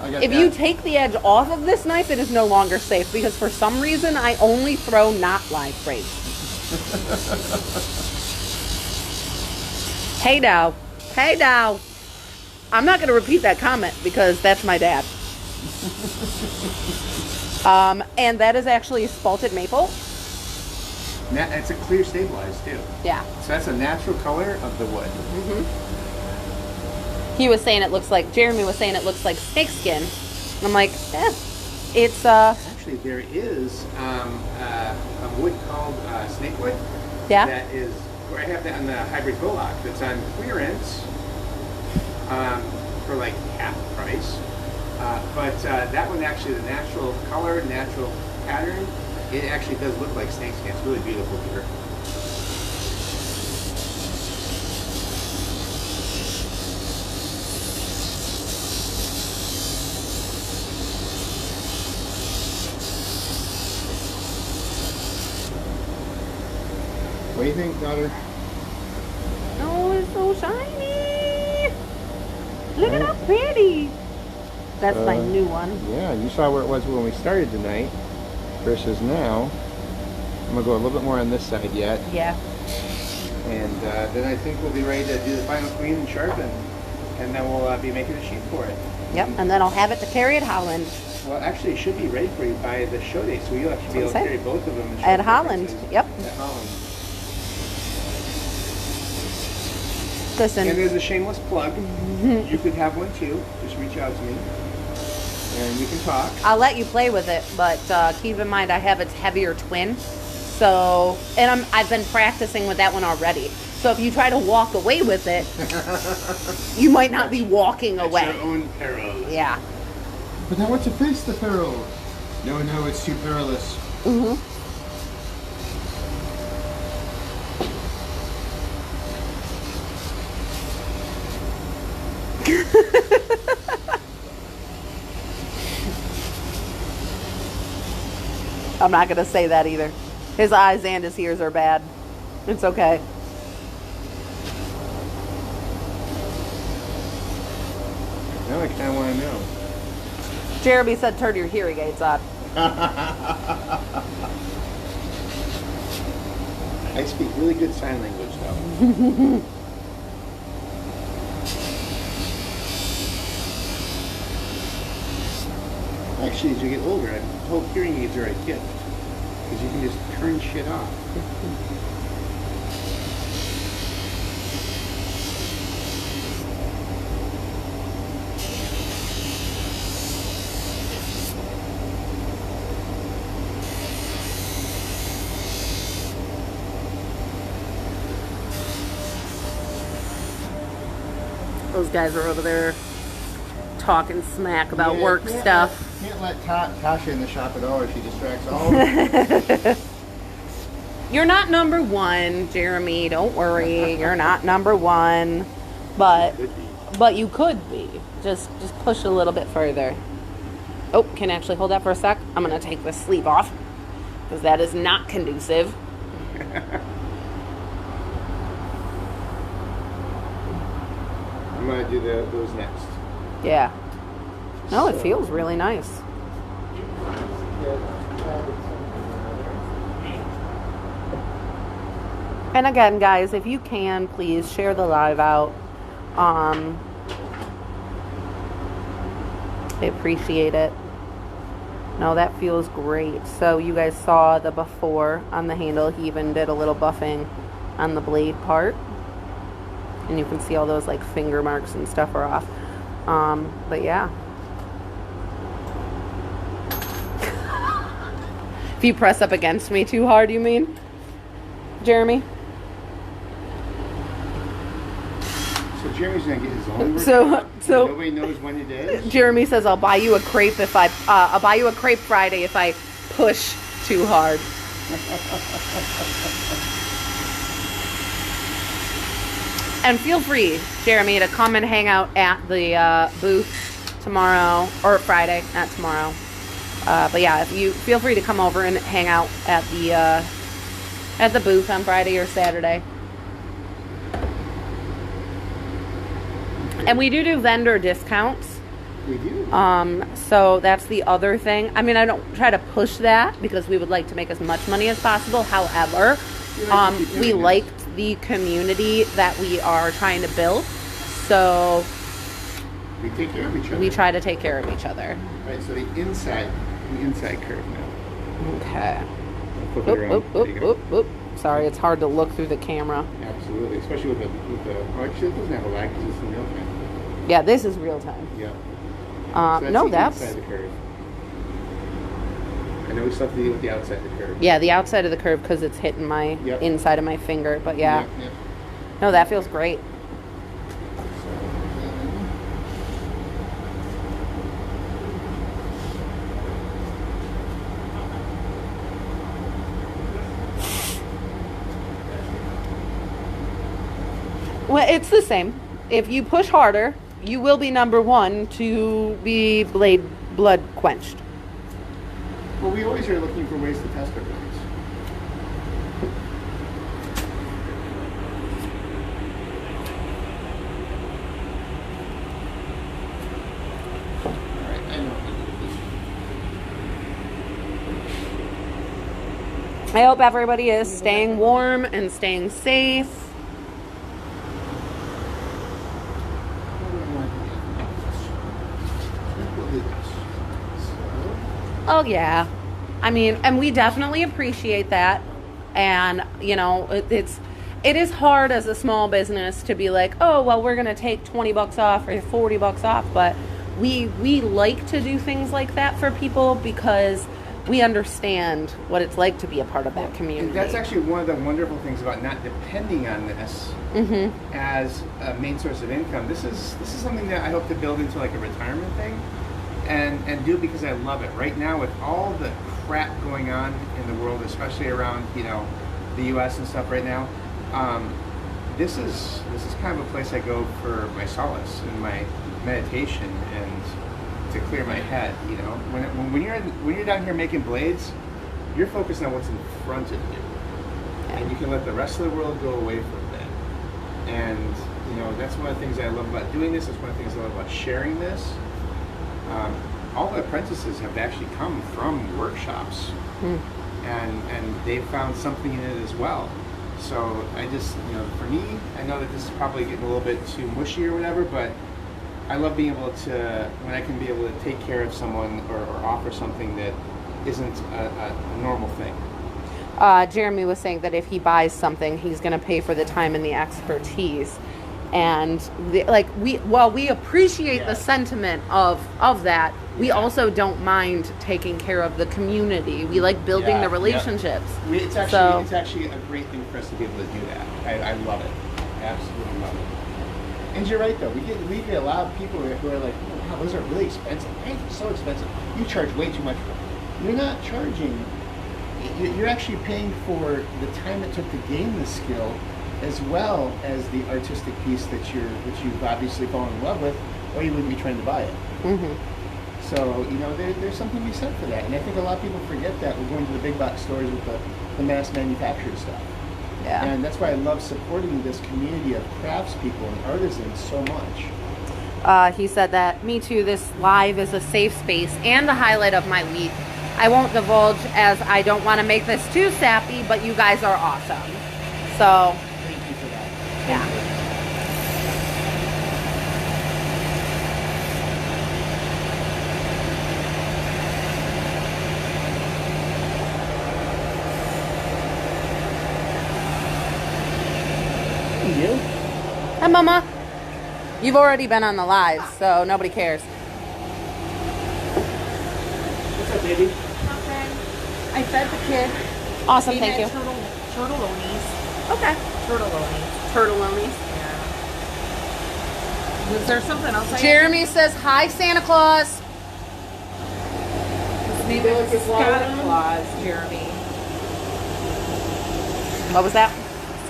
Speaker 2: I got
Speaker 1: If
Speaker 2: that.
Speaker 1: you take the edge off of this knife, it is no longer safe because for some reason I only throw not live freight. Hey now. Hey now. I'm not going to repeat that comment because that's my dad. And that is actually spalted maple.
Speaker 2: It's a clear stabilized too.
Speaker 1: Yeah.
Speaker 2: So that's a natural color of the wood.
Speaker 1: He was saying it looks like, Jeremy was saying it looks like snakeskin. And I'm like, it's
Speaker 2: Actually, there is a wood called snakewood.
Speaker 1: yeah.
Speaker 2: That is, I have that on the hybrid Bullock that's on clearance for like half price. But that one actually, the natural color, natural pattern, it actually does look like snakeskin. It's really beautiful here. What do you think, daughter?
Speaker 1: Oh, it's so shiny. Look at how pretty. That's my new one.
Speaker 2: Yeah, you saw where it was when we started tonight versus now. I'm gonna go a little bit more on this side yet,
Speaker 1: Yeah.
Speaker 2: and then I think we'll be ready to do the final clean and sharpen, and then we'll be making a sheet for it.
Speaker 1: Yep. And then I'll have it to carry at Holland.
Speaker 2: Well, actually, it should be ready for you by the show day, so you'll actually be able to
Speaker 1: That's
Speaker 2: carry
Speaker 1: it.
Speaker 2: both of them. And show
Speaker 1: At
Speaker 2: the
Speaker 1: Holland.
Speaker 2: differences.
Speaker 1: Yep.
Speaker 2: At Holland.
Speaker 1: Listen.
Speaker 2: And there's a shameless plug. You could have one too. Just reach out to me, and we can talk.
Speaker 1: I'll let you play with it, but keep in mind I have its heavier twin. So, and I've been practicing with that one already. So if you try to walk away with it, you might not be walking away.
Speaker 2: At your own peril.
Speaker 1: Yeah.
Speaker 2: But I want to face the peril. No, it's too perilous.
Speaker 1: Mm-hmm. I'm not going to say that either. His eyes and his ears are bad. It's okay.
Speaker 2: Now I kind of want to know.
Speaker 1: Jeremy said turn your hearing aids on.
Speaker 2: I speak really good sign language though. Actually, as you get older, I'm told hearing aids are a gift because you can just turn shit off.
Speaker 1: Those guys are over there talking smack about
Speaker 2: Yeah,
Speaker 1: work
Speaker 2: can't
Speaker 1: stuff.
Speaker 2: Can't let Tasha in the shop at all, or she distracts all of us.
Speaker 1: You're not number one, Jeremy. Don't worry. You're not number one. But you could be. Just push a little bit further. Oh, can I actually hold that for a sec? I'm going to take this sleeve off because that is not conducive.
Speaker 2: I'm gonna do those next.
Speaker 1: Yeah. No, it feels really nice. And again, guys, if you can, please share the live out. I appreciate it. No, that feels great. So you guys saw the before on the handle. He even did a little buffing on the blade part. And you can see all those like finger marks and stuff are off. But yeah. If you press up against me too hard, you mean? Jeremy?
Speaker 2: So Jeremy's gonna get his own
Speaker 1: So
Speaker 2: nobody knows when it is.
Speaker 1: Jeremy says I'll buy you a crepe if I'll buy you a crepe Friday if I push too hard. And feel free, Jeremy, to come and hang out at the booth tomorrow or Friday, not tomorrow. But yeah, if you feel free to come over and hang out at the booth on Friday or Saturday. And we do vendor discounts.
Speaker 2: We do.
Speaker 1: So that's the other thing. I mean, I don't try to push that because we would like to make as much money as possible. However, we liked the community that we are trying to build. So
Speaker 2: we take care of each other.
Speaker 1: We try to take care of each other.
Speaker 2: All right, so the inside curve now.
Speaker 1: Okay.
Speaker 2: Flip it around. There you go.
Speaker 1: Oop. Sorry, it's hard to look through the camera.
Speaker 2: Absolutely, especially with the oh, actually it doesn't have a lag because it's in real time.
Speaker 1: Yeah, this is real time.
Speaker 2: Yeah. So
Speaker 1: No,
Speaker 2: the
Speaker 1: that's
Speaker 2: inside of the curve. I know we still have to deal with the outside of the curve.
Speaker 1: yeah, the outside of the curve because it's hitting my inside of my finger. But yeah, no, that feels great. Well, it's the same. If you push harder, you will be number one to be blood quenched.
Speaker 2: Well, we always are looking for ways to test our blades. All right, I know how to do this.
Speaker 1: I hope everybody is staying warm and staying safe. Oh yeah, I mean, and we definitely appreciate that. And you know, it is hard as a small business to be like, oh well, we're gonna take $20 off or $40 off, but we like to do things like that for people because we understand what it's like to be a part of that community.
Speaker 2: And that's actually one of the wonderful things about not depending on this as a main source of income. This is something that I hope to build into like a retirement thing. And do because I love it. Right now, with all the crap going on in the world, especially around the U.S. and stuff right now, this is kind of a place I go for my solace and my meditation and to clear my head. You know, when you're down here making blades, you're focused on what's in front of you, and you can let the rest of the world go away from that. And that's one of the things I love about doing this. It's one of the things I love about sharing this. All the apprentices have actually come from workshops, and they've found something in it as well. So I just, for me, I know that this is probably getting a little bit too mushy or whatever, but I love being able to, when I can be able to take care of someone or offer something that isn't a normal thing.
Speaker 1: Jeremy was saying that if he buys something, he's going to pay for the time and the expertise. And we appreciate the sentiment of that. We also don't mind taking care of the community. We like building the relationships.
Speaker 2: It's actually a great thing for us to be able to do that. I love it. Absolutely love it. And you're right though. We get a lot of people who are like, oh, wow, those are really expensive. Why are they so expensive? You charge way too much for them. You're not charging. You're actually paying for the time it took to gain the skill, as well as the artistic piece that you've obviously fallen in love with, or you wouldn't be trying to buy it. So there's something to be said for that, and I think a lot of people forget that. We're going to the big box stores with the mass manufactured stuff. Yeah. And that's why I love supporting this community of craftspeople and artisans so much.
Speaker 1: He said that, me too, this live is a safe space and the highlight of my week. I won't divulge as I don't want to make this too sappy, but you guys are awesome. So
Speaker 2: thank you for that.
Speaker 1: Yeah. Hi, Mama. You've already been on the live, so nobody cares.
Speaker 3: What's up, baby?
Speaker 4: Okay. I fed the kid.
Speaker 1: Awesome,
Speaker 4: He
Speaker 1: thank
Speaker 4: had
Speaker 1: you.
Speaker 4: Turtleonies.
Speaker 1: Okay.
Speaker 4: Turtleonies.
Speaker 1: Turtleonies.
Speaker 4: Yeah. Was there something else?
Speaker 1: Jeremy says, hi, Santa Claus.
Speaker 4: Santa Claus, Jeremy.
Speaker 1: What was that?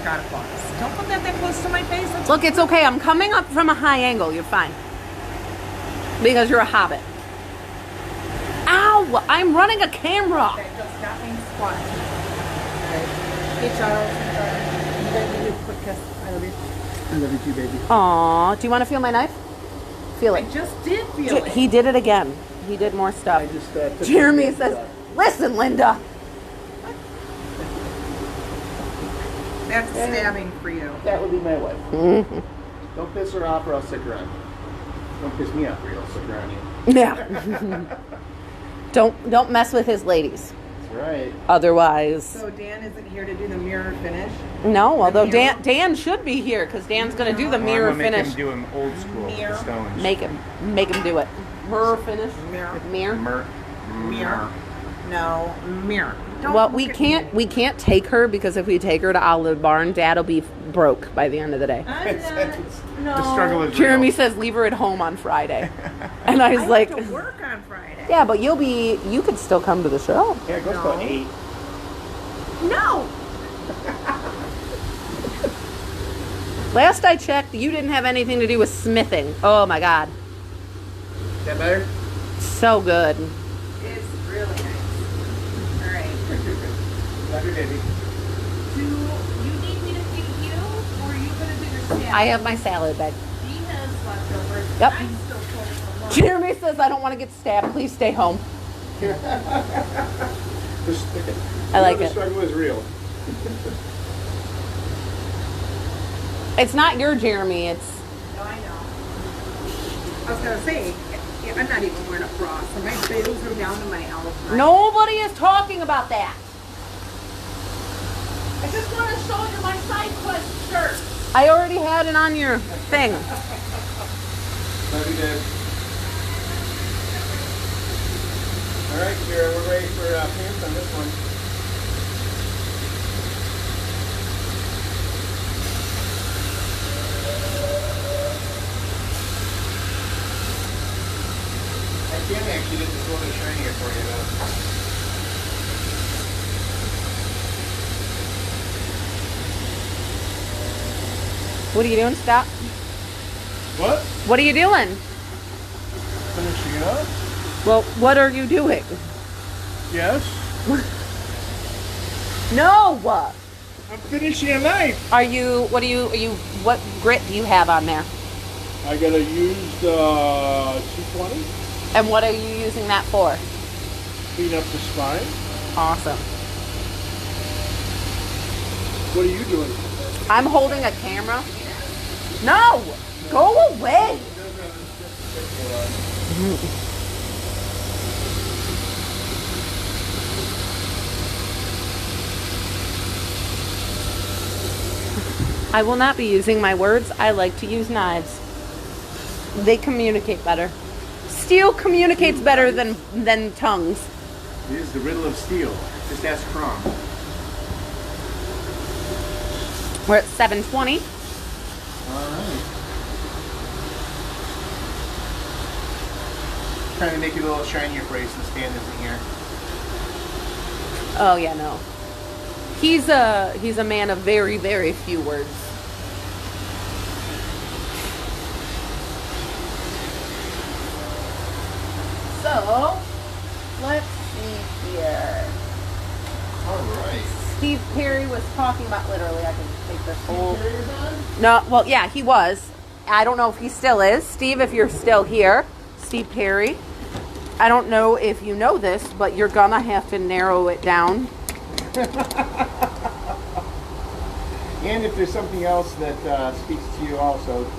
Speaker 4: Santa Claus. Don't put that close to my face. That's
Speaker 1: Look, it's okay. I'm coming up from a high angle. You're fine. Because you're a hobbit. Ow! I'm running a camera.
Speaker 4: okay. Just got me squat. Okay. Hey, Charles. You guys give me a quick kiss. I love you.
Speaker 3: I love you too, baby.
Speaker 1: Aw, do you want to feel my knife? Feel
Speaker 4: I
Speaker 1: it.
Speaker 4: just did feel it.
Speaker 1: He did it again. He did more stuff.
Speaker 3: I just took
Speaker 1: Jeremy
Speaker 3: the-
Speaker 1: says, listen, Linda.
Speaker 4: That's stabbing for you.
Speaker 3: That would be my wife.
Speaker 1: Mm-hmm.
Speaker 3: Don't piss her off or I'll stick around. Don't piss me off or I'll stick around you.
Speaker 1: Yeah. Don't mess with his ladies.
Speaker 3: That's right.
Speaker 1: Otherwise,
Speaker 4: So Dan isn't here to do the mirror finish.
Speaker 1: no. Although
Speaker 4: mirror?
Speaker 1: Dan should be here because Dan's gonna do the
Speaker 2: Well,
Speaker 1: mirror
Speaker 2: I'm gonna
Speaker 1: finish.
Speaker 2: Make him do him old school with
Speaker 4: Mirror.
Speaker 2: the stones.
Speaker 1: Make him do it. Mirror finish.
Speaker 4: Mirror.
Speaker 1: Mirror.
Speaker 4: Mirror. No, mirror. Don't
Speaker 1: Well,
Speaker 4: look
Speaker 1: we
Speaker 4: at
Speaker 1: can't
Speaker 4: me.
Speaker 1: take her because if we take her to Olive Barn, Dad'll be broke by the end of the day.
Speaker 4: I'm not. No.
Speaker 2: The struggle is
Speaker 1: Jeremy
Speaker 2: real.
Speaker 1: says leave her at home on Friday, and I was
Speaker 4: I
Speaker 1: like,
Speaker 4: have to work on Friday.
Speaker 1: yeah, but you could still come to the show.
Speaker 3: Yeah, it goes
Speaker 4: No.
Speaker 3: about 8.
Speaker 4: No.
Speaker 1: Last I checked, you didn't have anything to do with smithing. Oh my God,
Speaker 3: Is that better?
Speaker 1: so good.
Speaker 4: It's really nice. All right.
Speaker 3: Love you, baby.
Speaker 4: Do you need me to feed you, or are you gonna do your salad?
Speaker 1: I have my salad bag.
Speaker 4: He has leftovers.
Speaker 1: Yep.
Speaker 4: I'm still full from lunch.
Speaker 1: Jeremy says I don't want to get stabbed. Please stay home.
Speaker 3: Just stick it.
Speaker 1: I like
Speaker 3: The
Speaker 1: it.
Speaker 3: struggle is real.
Speaker 1: It's not your Jeremy. It's
Speaker 4: No, I know. I was gonna say, yeah, I'm not even wearing a bra, so my boobs are down to my elbows.
Speaker 1: nobody is talking about that. I just want to show you my side quest shirt. I already had it on your thing.
Speaker 3: Love you, Dave. All right, Kira, we're ready for pants on this one. I can actually get this a little bit shinier for you, though.
Speaker 1: What are you doing? Stop.
Speaker 3: What?
Speaker 1: What are you doing?
Speaker 3: Finishing it up?
Speaker 1: Well, what are you doing?
Speaker 3: Yes.
Speaker 1: No.
Speaker 3: I'm finishing a knife.
Speaker 1: What grit do you have on there?
Speaker 3: I got a used 220.
Speaker 1: And what are you using that for?
Speaker 3: Clean up the spine.
Speaker 1: Awesome.
Speaker 3: What are you doing?
Speaker 1: I'm holding a camera. No! Go away! I will not be using my words. I like to use knives. They communicate better. Steel communicates better than tongues.
Speaker 2: It is the riddle of steel. Just ask Crom.
Speaker 1: We're at 7:20.
Speaker 2: Alright. Trying to make it a little shinier for you since Dan isn't here.
Speaker 1: Oh yeah, no. He's a man of very, very few words. So, let's see here.
Speaker 2: Alright.
Speaker 1: Steve Perry was talking about, literally, I can take this whole... No, well, yeah, he was. I don't know if he still is. Steve, if you're still here, Steve Perry. I don't know if you know this, but you're gonna have to narrow it down.
Speaker 2: And if there's something else that speaks to you also,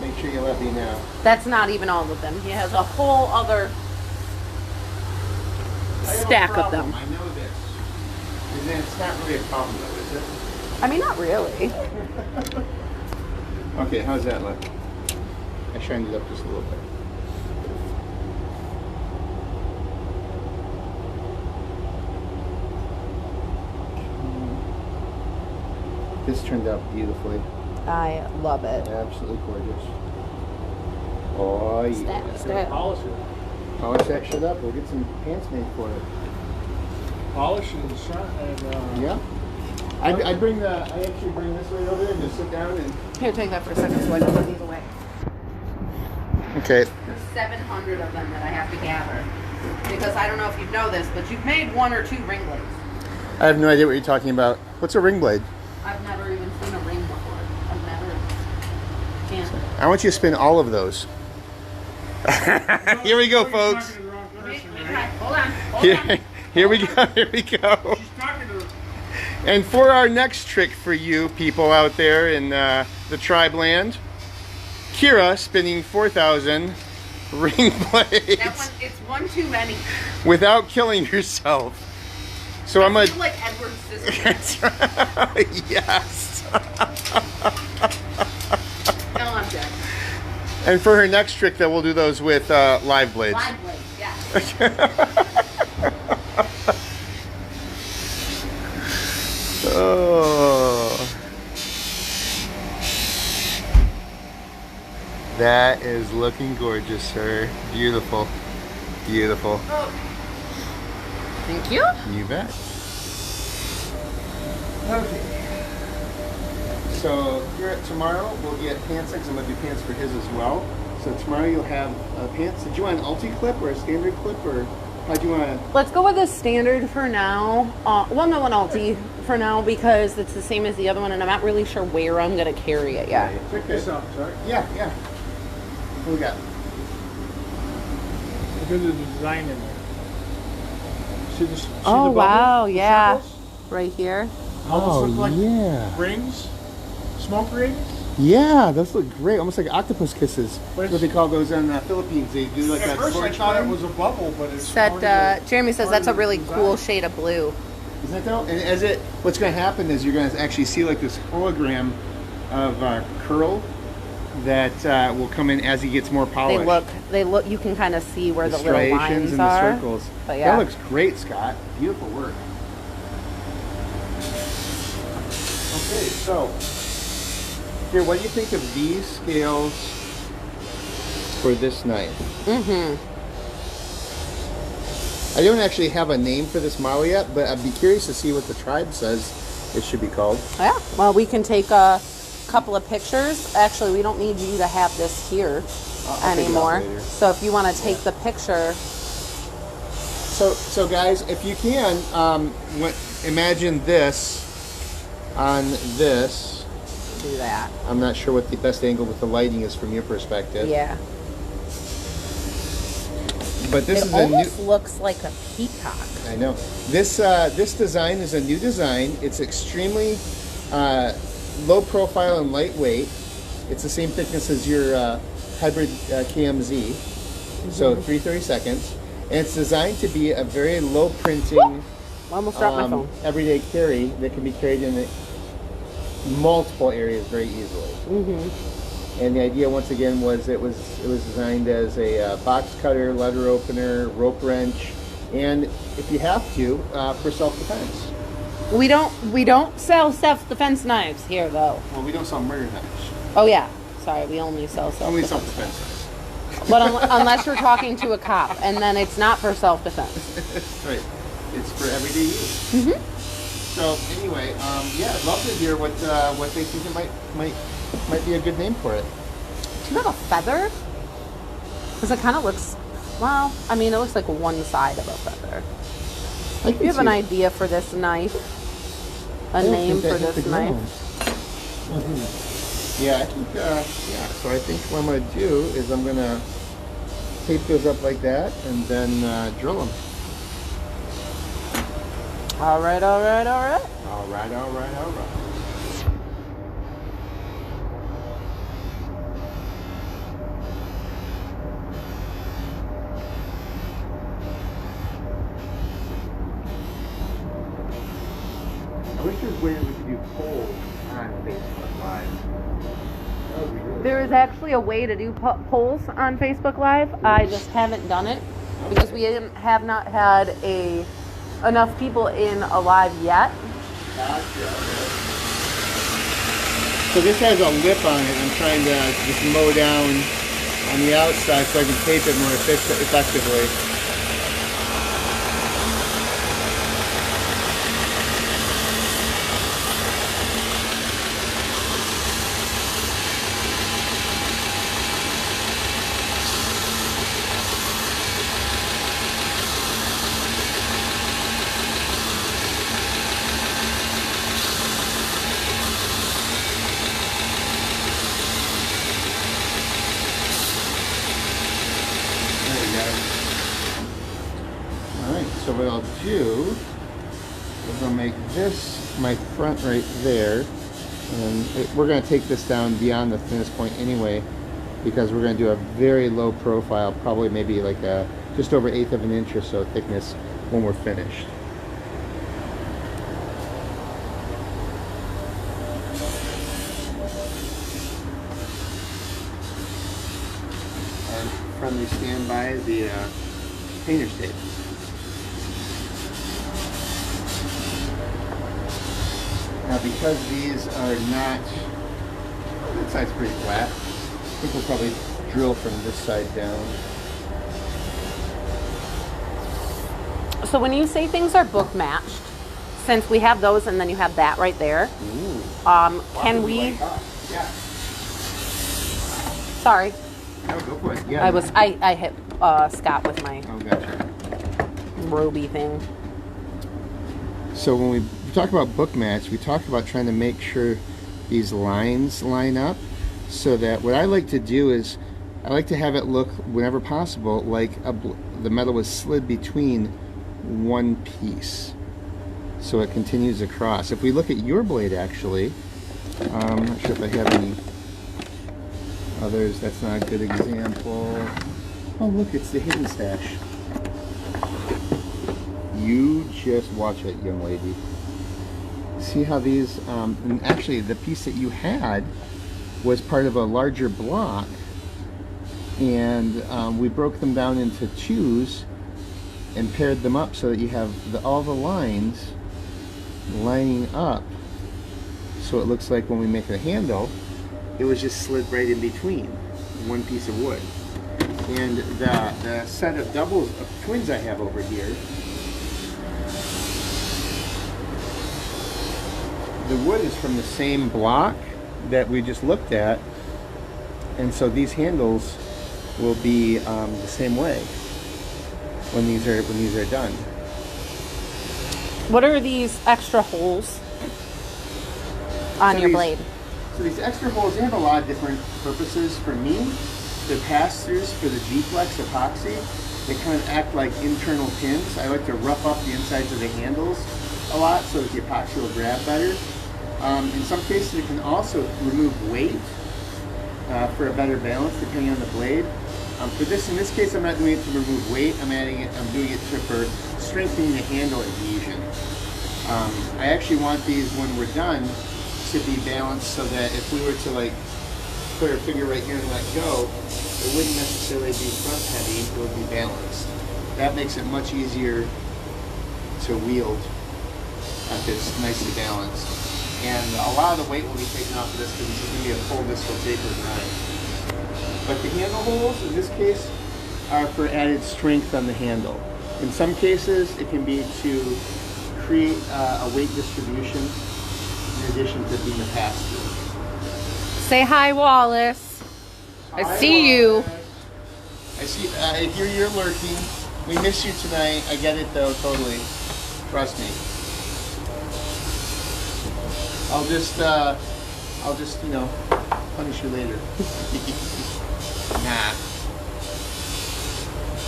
Speaker 2: make sure you let me know.
Speaker 1: That's not even all of them. He has a whole other
Speaker 2: I have a
Speaker 1: stack of
Speaker 2: problem,
Speaker 1: them.
Speaker 2: I know this. And then it's not really a problem though, is it?
Speaker 1: I mean, not really.
Speaker 2: Okay, how's that look? I shined it up just a little bit. This turned out beautifully.
Speaker 1: I love it.
Speaker 2: Absolutely gorgeous. Oh yeah.
Speaker 1: Step.
Speaker 3: Polish it.
Speaker 2: Polish that shit up. We'll get some pants made for it.
Speaker 3: Polish and shine and
Speaker 2: Yeah. I actually bring this right over there and just sit down and.
Speaker 1: Here, take that for a second so I can put these away.
Speaker 2: Okay.
Speaker 1: There's 700 of them that I have to gather. Because I don't know if you know this, but you've made 1 or 2 ring blades.
Speaker 2: I have no idea what you're talking about. What's a ring blade?
Speaker 1: I've never even seen a ring before. I've never. Can't.
Speaker 2: I want you to spin all of those. Here we go, folks.
Speaker 1: Hold on.
Speaker 2: Here we go. Here we go. And for our next trick for you people out there in the tribe land, Kira spinning 4,000 ring blades.
Speaker 1: That one, it's one too many.
Speaker 2: Without killing yourself. So I'm
Speaker 1: I
Speaker 2: gonna.
Speaker 1: feel like Edward Scissorhands.
Speaker 2: That's right. Yes.
Speaker 1: No, I'm dead.
Speaker 2: And for her next trick, that we'll do those with live blades.
Speaker 1: Live blades, yeah.
Speaker 2: Oh. That is looking gorgeous, sir. Beautiful. Beautiful.
Speaker 1: Oh. Thank you.
Speaker 2: You bet. Okay. So here tomorrow we'll get pants. I'm gonna do pants for his as well. So tomorrow you'll have pants. Did you want an ulti clip or a standard clip, or how'd you want to?
Speaker 1: Let's go with a standard for now. Well, no, an ulti for now because it's the same as the other one, and I'm not really sure where I'm gonna carry it yet.
Speaker 3: check this out, sorry.
Speaker 2: Yeah, yeah. What we got?
Speaker 3: Look at the design in there. See the
Speaker 1: Oh
Speaker 3: bubble?
Speaker 1: wow,
Speaker 3: The
Speaker 1: yeah,
Speaker 3: circles?
Speaker 1: right here.
Speaker 3: Almost look like
Speaker 2: yeah.
Speaker 3: rings, smoke rings.
Speaker 2: Yeah, those look great. Almost like octopus kisses.
Speaker 3: But
Speaker 2: That's what they call those in the Philippines. They do like
Speaker 3: At
Speaker 2: that
Speaker 3: first I
Speaker 2: sword
Speaker 3: thought it
Speaker 2: charm.
Speaker 3: was a bubble, but it's
Speaker 1: That Jeremy says that's a really
Speaker 3: design.
Speaker 1: cool shade of blue.
Speaker 2: Isn't that though? And as it, what's going to happen is you're going to actually see like this hologram of curl that will come in as he gets more polished.
Speaker 1: They look. You can kind of see where the little
Speaker 2: striations
Speaker 1: lines
Speaker 2: and
Speaker 1: are.
Speaker 2: the circles.
Speaker 1: But yeah.
Speaker 2: That looks great, Scott. Beautiful work. Okay, so here, what do you think of these scales for this knife?
Speaker 1: Mm-hmm.
Speaker 2: I don't actually have a name for this model yet, but I'd be curious to see what the tribe says it should be called.
Speaker 1: Yeah. Well, we can take a couple of pictures. Actually, we don't need you to have this here
Speaker 2: I'll take it out
Speaker 1: anymore.
Speaker 2: later.
Speaker 1: So if you want to take the picture.
Speaker 2: So guys, if you can, imagine this on this.
Speaker 1: Do that.
Speaker 2: I'm not sure what the best angle with the lighting is from your perspective.
Speaker 1: Yeah.
Speaker 2: But this
Speaker 1: It
Speaker 2: is a new.
Speaker 1: almost looks like a peacock.
Speaker 2: I know. This design is a new design. It's extremely low profile and lightweight. It's the same thickness as your hybrid KMZ, so 3/32, and it's designed to be a very low printing,
Speaker 1: I almost dropped my phone.
Speaker 2: everyday carry that can be carried in multiple areas very easily.
Speaker 1: Mm-hmm.
Speaker 2: And the idea, once again, was it was designed as a box cutter, letter opener, rope wrench, and if you have to, for self-defense.
Speaker 1: We don't sell self-defense knives here though.
Speaker 2: Well, we don't sell murder knives.
Speaker 1: Oh yeah. Sorry, we only sell
Speaker 2: Only
Speaker 1: self-defense.
Speaker 2: self-defense.
Speaker 1: But unless you're talking to a cop, and then it's not for self-defense.
Speaker 2: Right. It's for everyday use.
Speaker 1: Mm-hmm.
Speaker 2: So anyway, yeah, I'd love to hear what they think it might be a good name for it.
Speaker 1: Do you have a feather? Because it kind of looks. Well, I mean, it looks like one side of a feather.
Speaker 2: I
Speaker 1: Do you have an idea for this knife? A name for this knife?
Speaker 2: Yeah, I think, yeah. So I think what I'm going to do is I'm going to tape those up like that and then drill them.
Speaker 1: All right, all right, all right.
Speaker 2: All right, all right, all right. I wish there was ways we could do polls on Facebook Live. That would be
Speaker 1: There is actually a way to do polls on Facebook Live. I just haven't done it because we have not had enough people in a live yet.
Speaker 2: Gotcha. So this has a lip on it. I'm trying to just mow down on the outside so I can tape it more effectively. So what I'll do is I'll make this my front right there, and we're going to take this down beyond the thinnest point anyway, because we're going to do a very low profile, probably maybe like just over 1/8 of an inch or so thickness when we're finished. Our friendly standby, the painter's tape. Now, because these are not, that side's pretty flat, I think we'll probably drill from this side down.
Speaker 1: So when you say things are book matched, since we have those and then you have that right there, can we?
Speaker 2: Yeah.
Speaker 1: Sorry.
Speaker 2: No, go for it. Yeah.
Speaker 1: I hit Scott with my
Speaker 2: gotcha.
Speaker 1: Roby thing.
Speaker 2: So when we talk about book match, we talk about trying to make sure these lines line up, so that what I like to do is I like to have it look, whenever possible, like the metal was slid between one piece, so it continues across. If we look at your blade, actually, I'm not sure if I have any others. That's not a good example. Oh look, it's the hidden stash. You just watch it, young lady. See how these, and actually the piece that you had was part of a larger block, and we broke them down into twos and paired them up so that you have all the lines lining up, so it looks like when we make the handle, it was just slid right in between one piece of wood. And the set of doubles of twins I have over here, the wood is from the same block that we just looked at, and so these handles will be the same way when these are done.
Speaker 1: What are these extra holes on your blade?
Speaker 2: So these extra holes, they have a lot of different purposes. For me, they're pass-throughs for the G-Flex epoxy. They kind of act like internal pins. I like to rough up the insides of the handles a lot so that the epoxy will grab better. In some cases, it can also remove weight for a better balance, depending on the blade. For this, in this case, I'm not doing it to remove weight. I'm doing it for strengthening the handle adhesion. I actually want these, when we're done, to be balanced so that if we were to like put our finger right here and let go, it wouldn't necessarily be front heavy. It would be balanced. That makes it much easier to wield if it's nicely balanced. And a lot of the weight will be taken off of this because this is going to be a full distal tapered knife. But the handle holes, in this case, are for added strength on the handle. In some cases, it can be to create a weight distribution in addition to being a pass-through.
Speaker 1: Say hi, Wallace. I see you.
Speaker 2: I see. I hear you're lurking. We miss you tonight. I get it though, totally. Trust me. I'll just, you know, punish you later. Nah.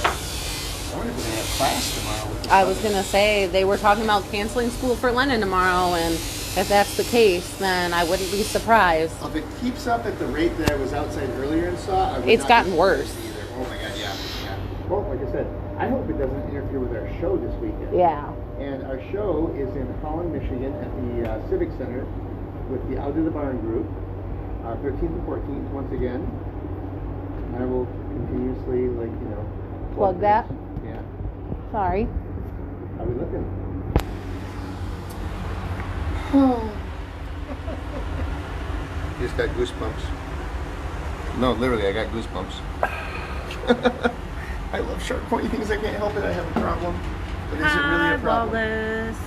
Speaker 2: I wonder if we're gonna have class tomorrow.
Speaker 1: I was gonna say they were talking about canceling school for Lennon tomorrow, and if that's the case, then I wouldn't be surprised.
Speaker 2: If it keeps up at the rate that I was outside earlier and saw, I would
Speaker 1: it's
Speaker 2: not
Speaker 1: gotten
Speaker 2: be
Speaker 1: worse.
Speaker 2: Either. Oh my god, yeah. Well, like I said, I hope it doesn't interfere with our show this weekend.
Speaker 1: Yeah.
Speaker 2: And our show is in Holland, Michigan, at the Civic Center with the Out of the Barn group. 13th and 14th once again. And I will continuously, like, you know,
Speaker 1: Plug that?
Speaker 2: this. Yeah.
Speaker 1: Sorry.
Speaker 2: How we looking? Just got goosebumps. No, literally, I got goosebumps. I love sharp, pointy things. I can't help it. I have a problem. But is it really a problem?
Speaker 1: Wallace.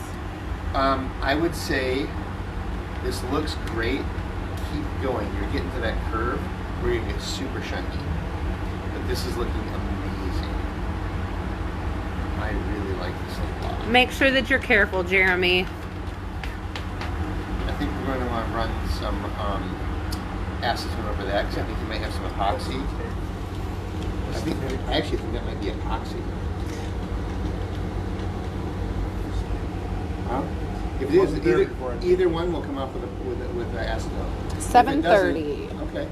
Speaker 2: I would say this looks great. Keep going. You're getting to that curve where you're going to get super shiny. But this is looking amazing. I really like this a lot.
Speaker 1: Make sure that you're careful, Jeremy.
Speaker 2: I think we're going to want to run some acetone over that because I think you might have some epoxy. I actually think that might be epoxy. Huh? If it is, either one will come off with acetone.
Speaker 1: 7:30.
Speaker 2: Okay.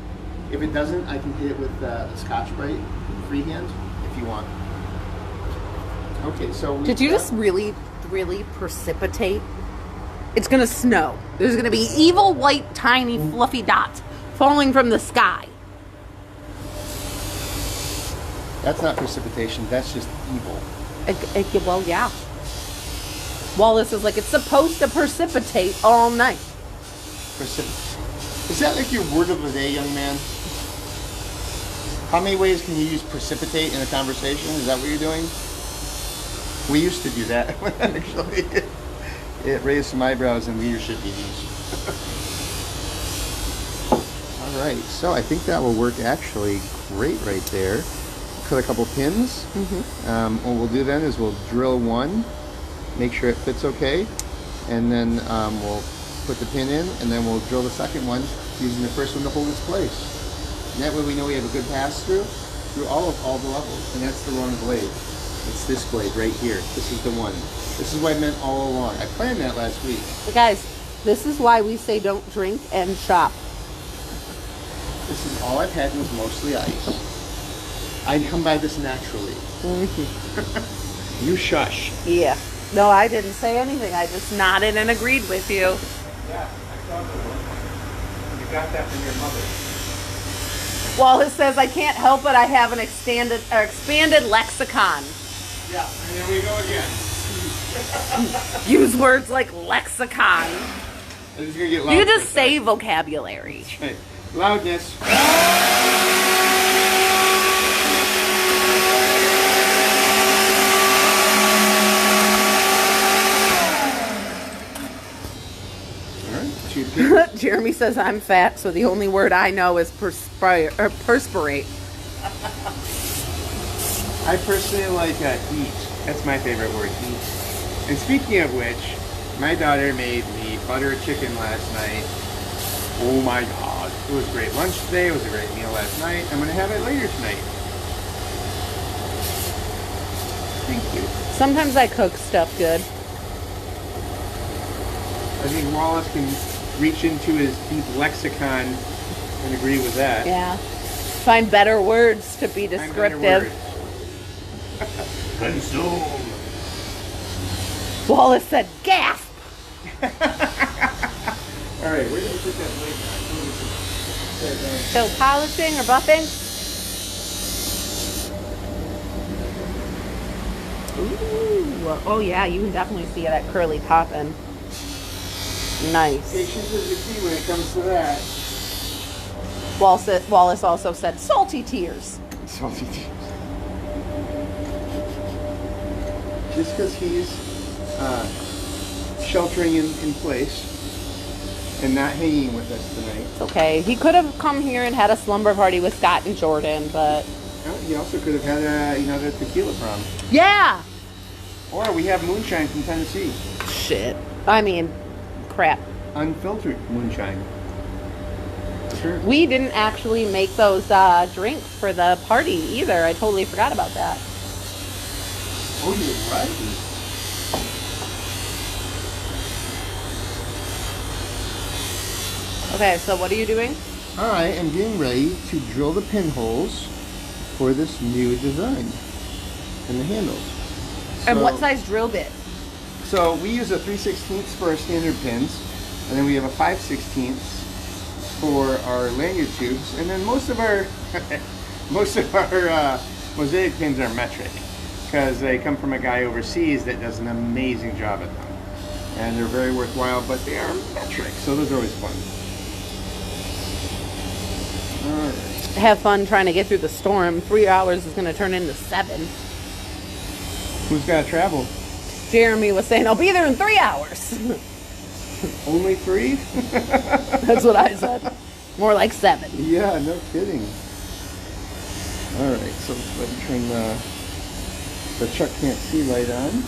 Speaker 2: If it doesn't, I can hit it with Scotch-Brite freehand if you want. Okay, so
Speaker 1: Did you just really precipitate? It's gonna snow. There's gonna be evil white tiny fluffy dots falling from the sky.
Speaker 2: That's not precipitation. That's just evil.
Speaker 1: Well, yeah. Wallace is like, it's supposed to precipitate all night.
Speaker 2: Is that like your word of the day, young man? How many ways can you use precipitate in a conversation? Is that what you're doing? We used to do that, actually. It raised some eyebrows in leadership meetings. All right, so I think that will work actually great right there. Put a couple pins. What we'll do then is we'll drill one, make sure it fits okay, and then we'll put the pin in, and then we'll drill the second one using the first one to hold its place. And that way we know we have a good pass through all the levels, and that's the wrong blade. It's this blade right here. This is the one. This is what I meant all along. I planned that last week.
Speaker 1: But guys, this is why we say don't drink and shop.
Speaker 2: This is all I've had was mostly ice. I come by this naturally. You shush.
Speaker 1: Yeah. No, I didn't say anything. I just nodded and agreed with you.
Speaker 3: Yeah, I saw the one. You got that from your mother.
Speaker 1: Wallace says, I can't help it. I have an expanded lexicon.
Speaker 3: Yeah, and there we go again.
Speaker 1: Use words like lexicon.
Speaker 2: I'm just gonna get loud.
Speaker 1: You just say vocabulary.
Speaker 2: Hey, loudness.
Speaker 1: Jeremy says I'm fat, so the only word I know is perspirate.
Speaker 3: I personally like eat. That's my favorite word, eat. And speaking of which, my daughter made me butter chicken last night. Oh my god. It was great lunch today. It was a great meal last night. I'm going to have it later tonight. Thank you.
Speaker 1: Sometimes I cook stuff good.
Speaker 3: I think Wallace can reach into his deep lexicon and agree with that.
Speaker 1: Yeah. Find better words to be descriptive.
Speaker 3: Consume.
Speaker 1: Wallace said, gasp!
Speaker 3: Alright, where did we put that blade now?
Speaker 1: Still polishing or buffing? Ooh. Oh yeah, you can definitely see that curly popping. Nice.
Speaker 3: Patience is the key when it comes to that.
Speaker 1: Wallace also said salty tears.
Speaker 2: Salty tears. Just because he's sheltering in place and not hanging with us tonight.
Speaker 1: It's okay. He could have come here and had a slumber party with Scott and Jordan, but...
Speaker 2: He also could have had the tequila prom.
Speaker 1: Yeah!
Speaker 2: Or we have moonshine from Tennessee.
Speaker 1: Shit. I mean, crap.
Speaker 2: Unfiltered moonshine. Sure.
Speaker 1: We didn't actually make those drinks for the party either. I totally forgot about that.
Speaker 2: Oh, you're right.
Speaker 1: Okay, so what are you doing?
Speaker 2: I am getting ready to drill the pinholes for this new design and the handles.
Speaker 1: And
Speaker 2: So-
Speaker 1: what size drill bit?
Speaker 2: So we use a 3/16 for our standard pins, and then we have a 5/16
Speaker 3: for our lanyard tubes, and then most of our mosaic pins are metric because they come from a guy overseas that does an amazing job at them, and they're very worthwhile. But they are metric, so those are always fun. All right.
Speaker 1: Have fun trying to get through the storm. 3 hours is going to turn into 7.
Speaker 3: Who's got to travel?
Speaker 1: Jeremy was saying, I'll be there in 3 hours.
Speaker 3: Only 3?
Speaker 1: That's what I said. More like 7.
Speaker 3: Yeah, no kidding. All right, so let me turn the Chuck Can't See light on.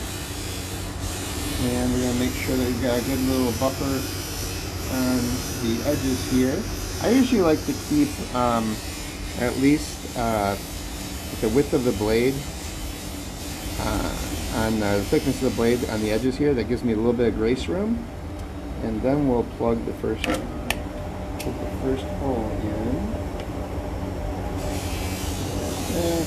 Speaker 3: And we're going to make sure that we've got a good little buffer on the edges here. I usually like to keep at least the width of the blade on the thickness of the blade on the edges here. That gives me a little bit of grace room. And then we'll plug the first hole in. And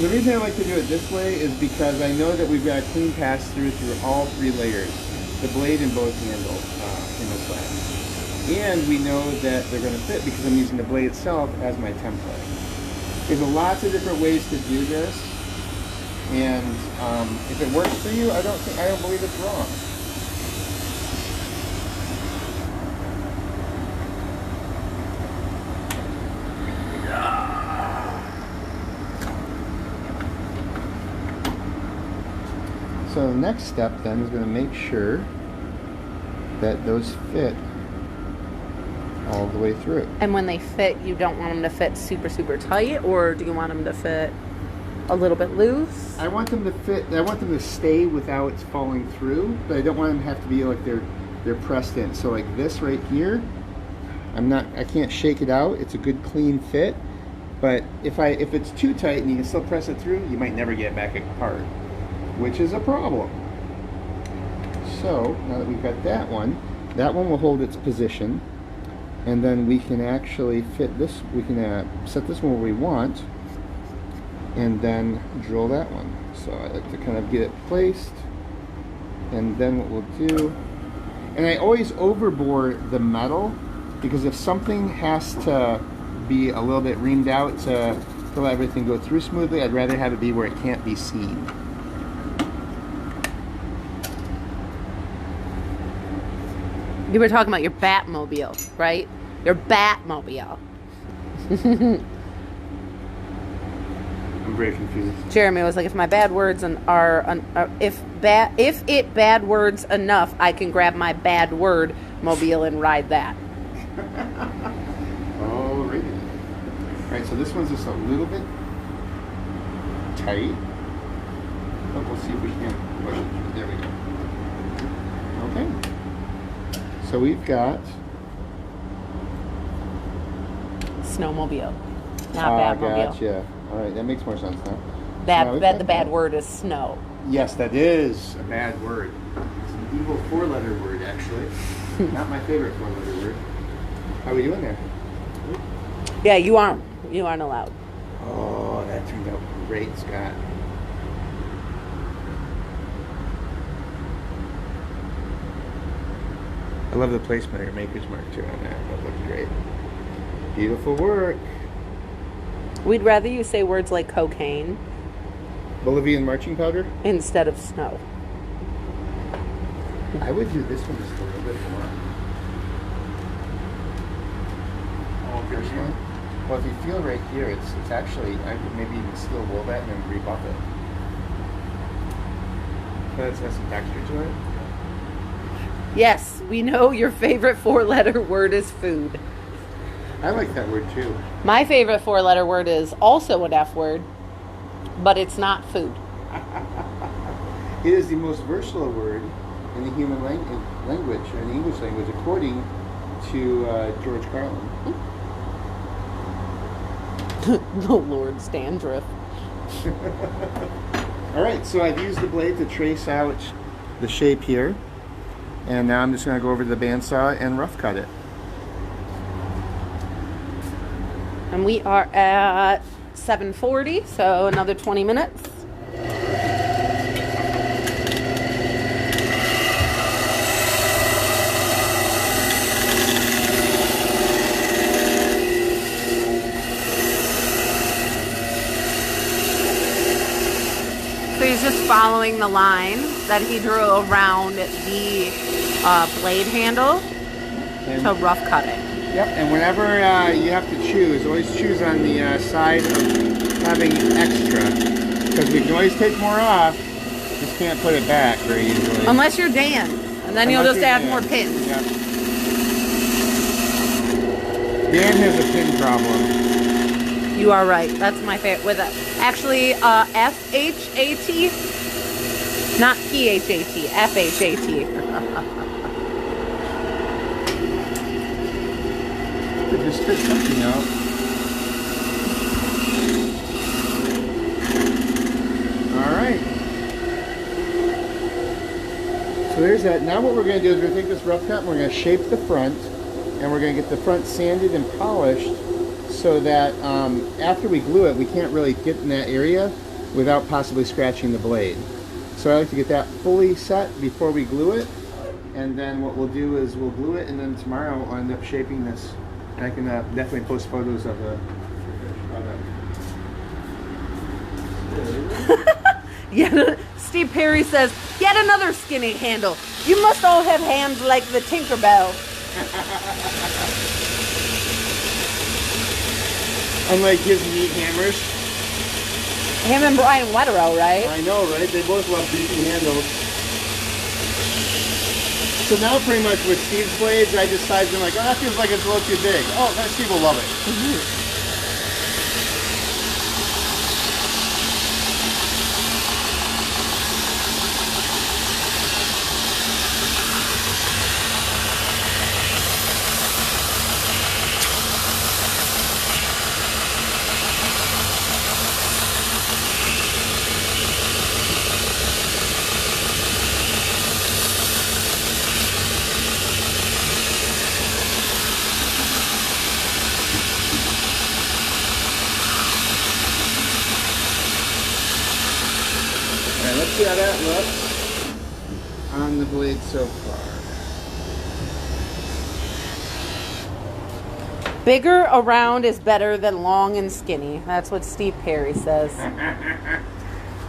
Speaker 3: the reason I like to do it this way is because I know that we've got a clean pass through all 3 layers, the blade and both handles in the slab. And we know that they're going to fit because I'm using the blade itself as my template. There's lots of different ways to do this, and if it works for you, I don't believe it's wrong. So the next step then is going to make sure that those fit all the way through.
Speaker 1: And when they fit, you don't want them to fit super, super tight, or do you want them to fit a little bit loose?
Speaker 3: I want them to fit, I want them to stay without falling through, but I don't want them to have to be like they're pressed in. So like this right here, I can't shake it out. It's a good clean fit. But if it's too tight and you can still press it through, you might never get it back apart, which is a problem. So now that we've got that one will hold its position, and then we can actually fit this, we can set this one where we want, and then drill that one. So I like to kind of get it placed, and then what we'll do, and I always overbore the metal, because if something has to be a little bit reamed out to let everything go through smoothly, I'd rather have it be where it can't be seen.
Speaker 1: You were talking about your Batmobile, right? Your Batmobile.
Speaker 3: I'm very confused.
Speaker 1: Jeremy was like, if my bad words if it bad words enough, I can grab my bad word mobile and ride that.
Speaker 3: Alrighty. Alright, so this one's just a little bit tight, but we'll see if we can push it. There we go. Okay. So we've got
Speaker 1: Snowmobile, not Batmobile.
Speaker 3: Gotcha. All right, that makes more sense now.
Speaker 1: The bad word is snow.
Speaker 3: Yes, that is a bad word. It's an evil 4-letter word, actually. Not my favorite 4-letter word. How are we doing there?
Speaker 1: Yeah, you aren't allowed.
Speaker 3: Oh, that turned out great, Scott. I love the placement of your Maker's Mark too on that. That looks great. Beautiful work.
Speaker 1: We'd rather you say words like cocaine
Speaker 3: Bolivian marching powder?
Speaker 1: instead of snow.
Speaker 3: I would do this one just a little bit more. Oh, first one? Well, if you feel right here, it's actually, I could maybe even still roll that and then rebuff it. But it has some texture to it.
Speaker 1: Yes, we know your favorite 4-letter word is food.
Speaker 3: I like that word too.
Speaker 1: My favorite 4-letter word is also an F word, but it's not food.
Speaker 3: It is the most versatile word in the human language, or in the English language, according to George Carlin.
Speaker 1: The Lord's dandruff.
Speaker 3: Alright, so I've used the blade to trace out the shape here. And now I'm just going to go over to the bandsaw and rough cut it.
Speaker 1: And we are at 7:40, so another 20 minutes. he's just following the line that he drew around the blade handle to rough cut it.
Speaker 3: Yep, and whenever you have to choose, always choose on the side of having extra. Because we can always take more off, just can't put it back very easily.
Speaker 1: Unless you're Dan, and then you'll just add more pins.
Speaker 3: Yep. Dan has a pin problem.
Speaker 1: You are right. That's my favorite. With it, actually, FHAT, not PHAT, FHAT.
Speaker 3: Could just spit something out. All right. So there's that. Now what we're going to do is we're going to take this rough cut and we're going to shape the front, and we're going to get the front sanded and polished so that after we glue it, we can't really get in that area without possibly scratching the blade. So I like to get that fully set before we glue it, and then what we'll do is we'll glue it, and then tomorrow I'll end up shaping this. And I can definitely post photos of it.
Speaker 1: Yeah, Steve Perry says, yet another skinny handle. You must all have hands like the Tinkerbell.
Speaker 3: Unlike his meat hammers.
Speaker 1: Him and Brian Wetterow, right?
Speaker 3: I know, right? They both love beefy handles. So now pretty much with Steve's blades, I just sized them like, oh, that feels like it's a little too big. Oh, that Steve will love it. Let's see how that looks on the blade so far.
Speaker 1: Bigger around is better than long and skinny. That's what Steve Perry says.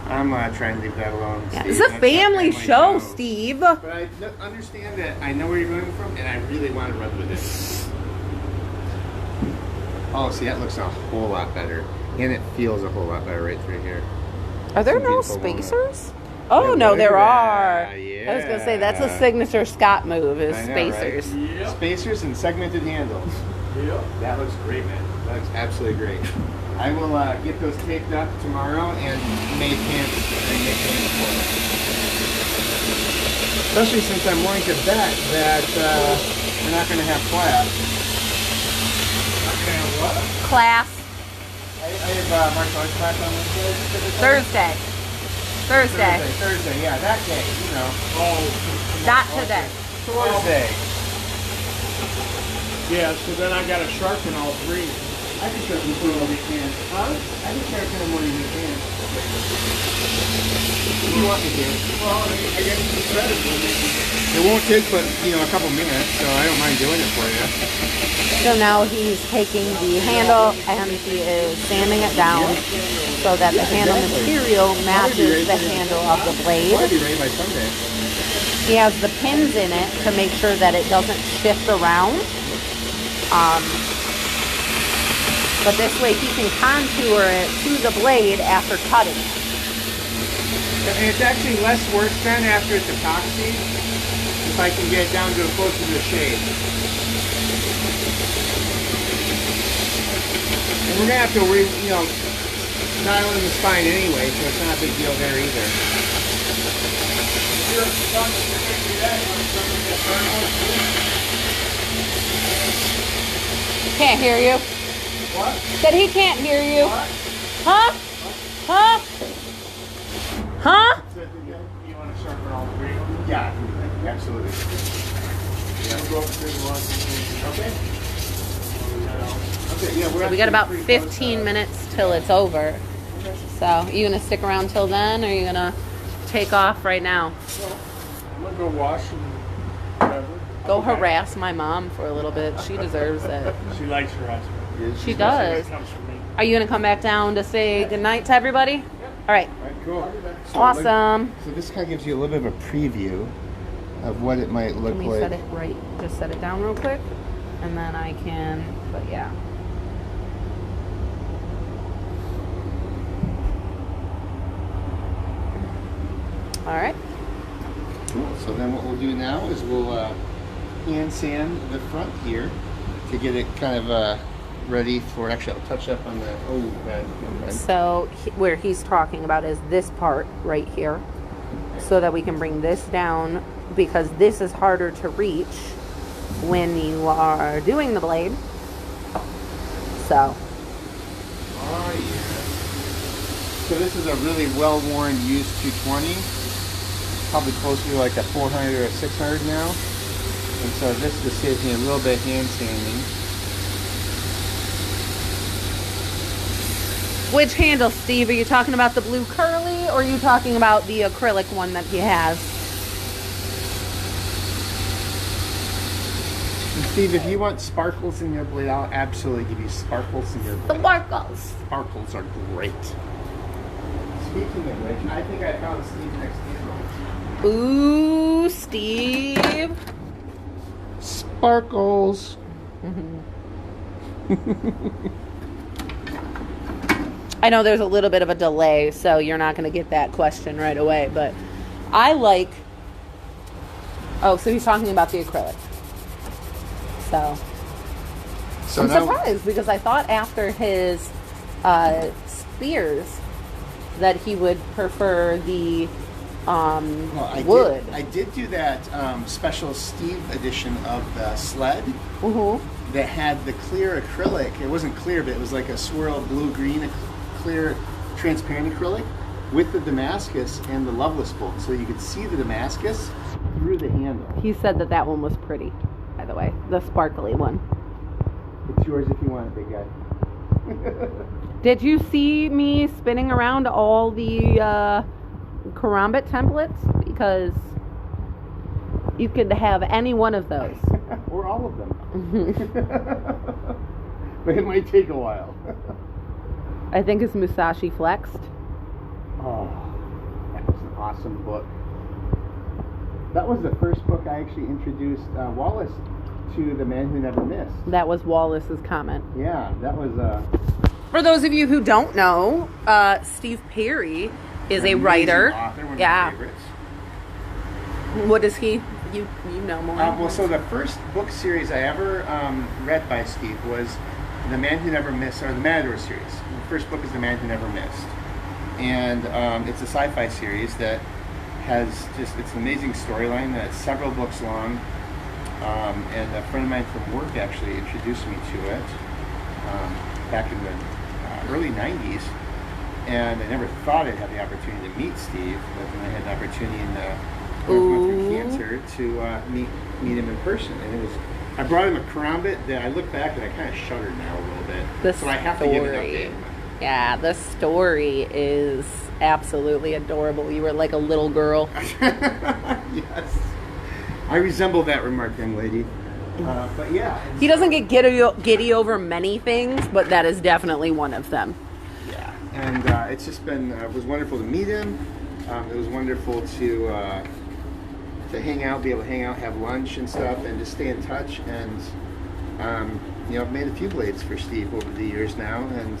Speaker 3: I'm trying to leave that alone.
Speaker 1: Yeah,
Speaker 3: Steve.
Speaker 1: it's a family show, Steve.
Speaker 3: But I understand that I know where you're going from, and I really want to run with it. Oh, see, that looks a whole lot better. And it feels a whole lot better right through here.
Speaker 1: Are there no spacers? Oh, no, there are.
Speaker 3: Yeah.
Speaker 1: I was going to say, that's a signature Scott move, is spacers.
Speaker 3: Right? Yep. Spacers and segmented handles. Yep. That looks great, man. That looks absolutely great. I will get those taped up tomorrow and make pants for it. Especially since I'm willing to bet that we're not going to have class. Not going to have what?
Speaker 1: Class.
Speaker 3: I have martial arts class on Wednesday.
Speaker 1: Thursday,
Speaker 3: yeah, that day, you know. Oh,
Speaker 1: not today.
Speaker 3: Thursday.
Speaker 2: Yeah, so then I got to sharpen all three.
Speaker 3: I can sharpen them when you can. Huh? I can sharpen them when you can. If you want me to. Well, I guess you said it. It won't take but, a couple minutes, so I don't mind doing it for you.
Speaker 1: So now he's taking the handle and he is sanding it down so that the handle material matches the handle of the blade.
Speaker 3: I'll be ready by Sunday.
Speaker 1: He has the pins in it to make sure that it doesn't shift around. But this way he can contour it to the blade after cutting.
Speaker 3: And it's actually less work then after it's epoxy if I can get it down to close to the shade. And we're going to have to dial in the spine anyway, so it's not a big deal there either.
Speaker 1: Can't hear you.
Speaker 3: What?
Speaker 1: Said he can't hear you.
Speaker 3: What?
Speaker 1: Huh? Huh? Huh?
Speaker 3: You want to sharpen all three? Yeah, absolutely. Yeah, we'll go up through the one. Okay. Okay, yeah,
Speaker 1: So we got about 15 minutes till it's over. So, you gonna stick around till then, or are you gonna take off right now?
Speaker 2: I'm going to go wash and whatever.
Speaker 1: Go harass my mom for a little bit. She deserves it.
Speaker 2: She likes harassment.
Speaker 1: She does.
Speaker 2: Comes from me.
Speaker 1: Are you gonna come back down to say goodnight to everybody? All right.
Speaker 3: All right, Cool.
Speaker 2: So
Speaker 1: Awesome.
Speaker 2: So this kind of gives you a little bit of a preview of what it might look
Speaker 1: Let me
Speaker 2: like.
Speaker 1: set it right. Just set it down real quick, and then I can. But yeah. All right.
Speaker 2: Cool. So then what we'll do now is we'll hand sand the front here to get it kind of ready for. Actually, I'll touch up on the. Oh, bad.
Speaker 1: So where he's talking about is this part right here, so that we can bring this down, because this is harder to reach when you are doing the blade. So.
Speaker 3: Oh yeah. So this is a really well-worn used 220. Probably closer to like a 400 or a 600 now. And so this just saves me a little bit of hand sanding.
Speaker 1: Which handle, Steve? Are you talking about the blue curly, or are you talking about the acrylic one that he has?
Speaker 3: And Steve, if you want sparkles in your blade, I'll absolutely give you sparkles in your
Speaker 1: The
Speaker 3: blade.
Speaker 1: sparkles.
Speaker 3: Sparkles are great. Speaking of which, I think I found Steve's next handle.
Speaker 1: Ooh, Steve.
Speaker 2: Sparkles.
Speaker 1: I know there's a little bit of a delay, so you're not going to get that question right away, but I like... Oh, so he's talking about the acrylic. So I'm
Speaker 2: now,
Speaker 1: surprised, because I thought after his spears that he would prefer the wood.
Speaker 2: I did do that special Steve edition of the sled that had the clear acrylic. It wasn't clear, but it was like a swirl blue-green clear transparent acrylic with the Damascus and the Loveless bolt, so you could see the Damascus through the handle.
Speaker 1: He said that one was pretty, by the way, the sparkly one.
Speaker 2: It's yours if you want it, big guy.
Speaker 1: Did you see me spinning around all the karambit templates? Because you could have any one of those.
Speaker 2: Or all of them. But it might take a while.
Speaker 1: I think it's Musashi Flexed.
Speaker 2: Oh, that was an awesome book. That was the first book I actually introduced Wallace to, The Man Who Never Missed.
Speaker 1: That was Wallace's comment.
Speaker 2: Yeah, that was
Speaker 1: For those of you who don't know, Steve Perry is a
Speaker 3: amazing
Speaker 1: writer.
Speaker 3: author, one of
Speaker 1: Yeah.
Speaker 3: my favorites.
Speaker 1: What is he? You know more.
Speaker 3: Well, so the first book series I ever read by Steve was The Man Who Never Missed, or the Matador series. The first book is The Man Who Never Missed. And it's a sci-fi series that has it's an amazing storyline that's several books long. And a friend of mine from work actually introduced me to it back in the early 90s. And I never thought I'd have the opportunity to meet Steve, but then I had the opportunity in through cancer to meet him in person. And it was, I brought him a karambit that I look back and I kind of shudder now a little bit. So I have to give an update.
Speaker 1: Yeah, the story is absolutely adorable. You were like a little girl.
Speaker 3: Yes. I resemble that remark, young lady. But yeah.
Speaker 1: He doesn't get giddy over many things, but that is definitely one of them.
Speaker 3: Yeah. And it's just been, it was wonderful to meet him. It was wonderful to hang out, be able to hang out, have lunch and stuff, and just stay in touch. And, I've made a few blades for Steve over the years now, and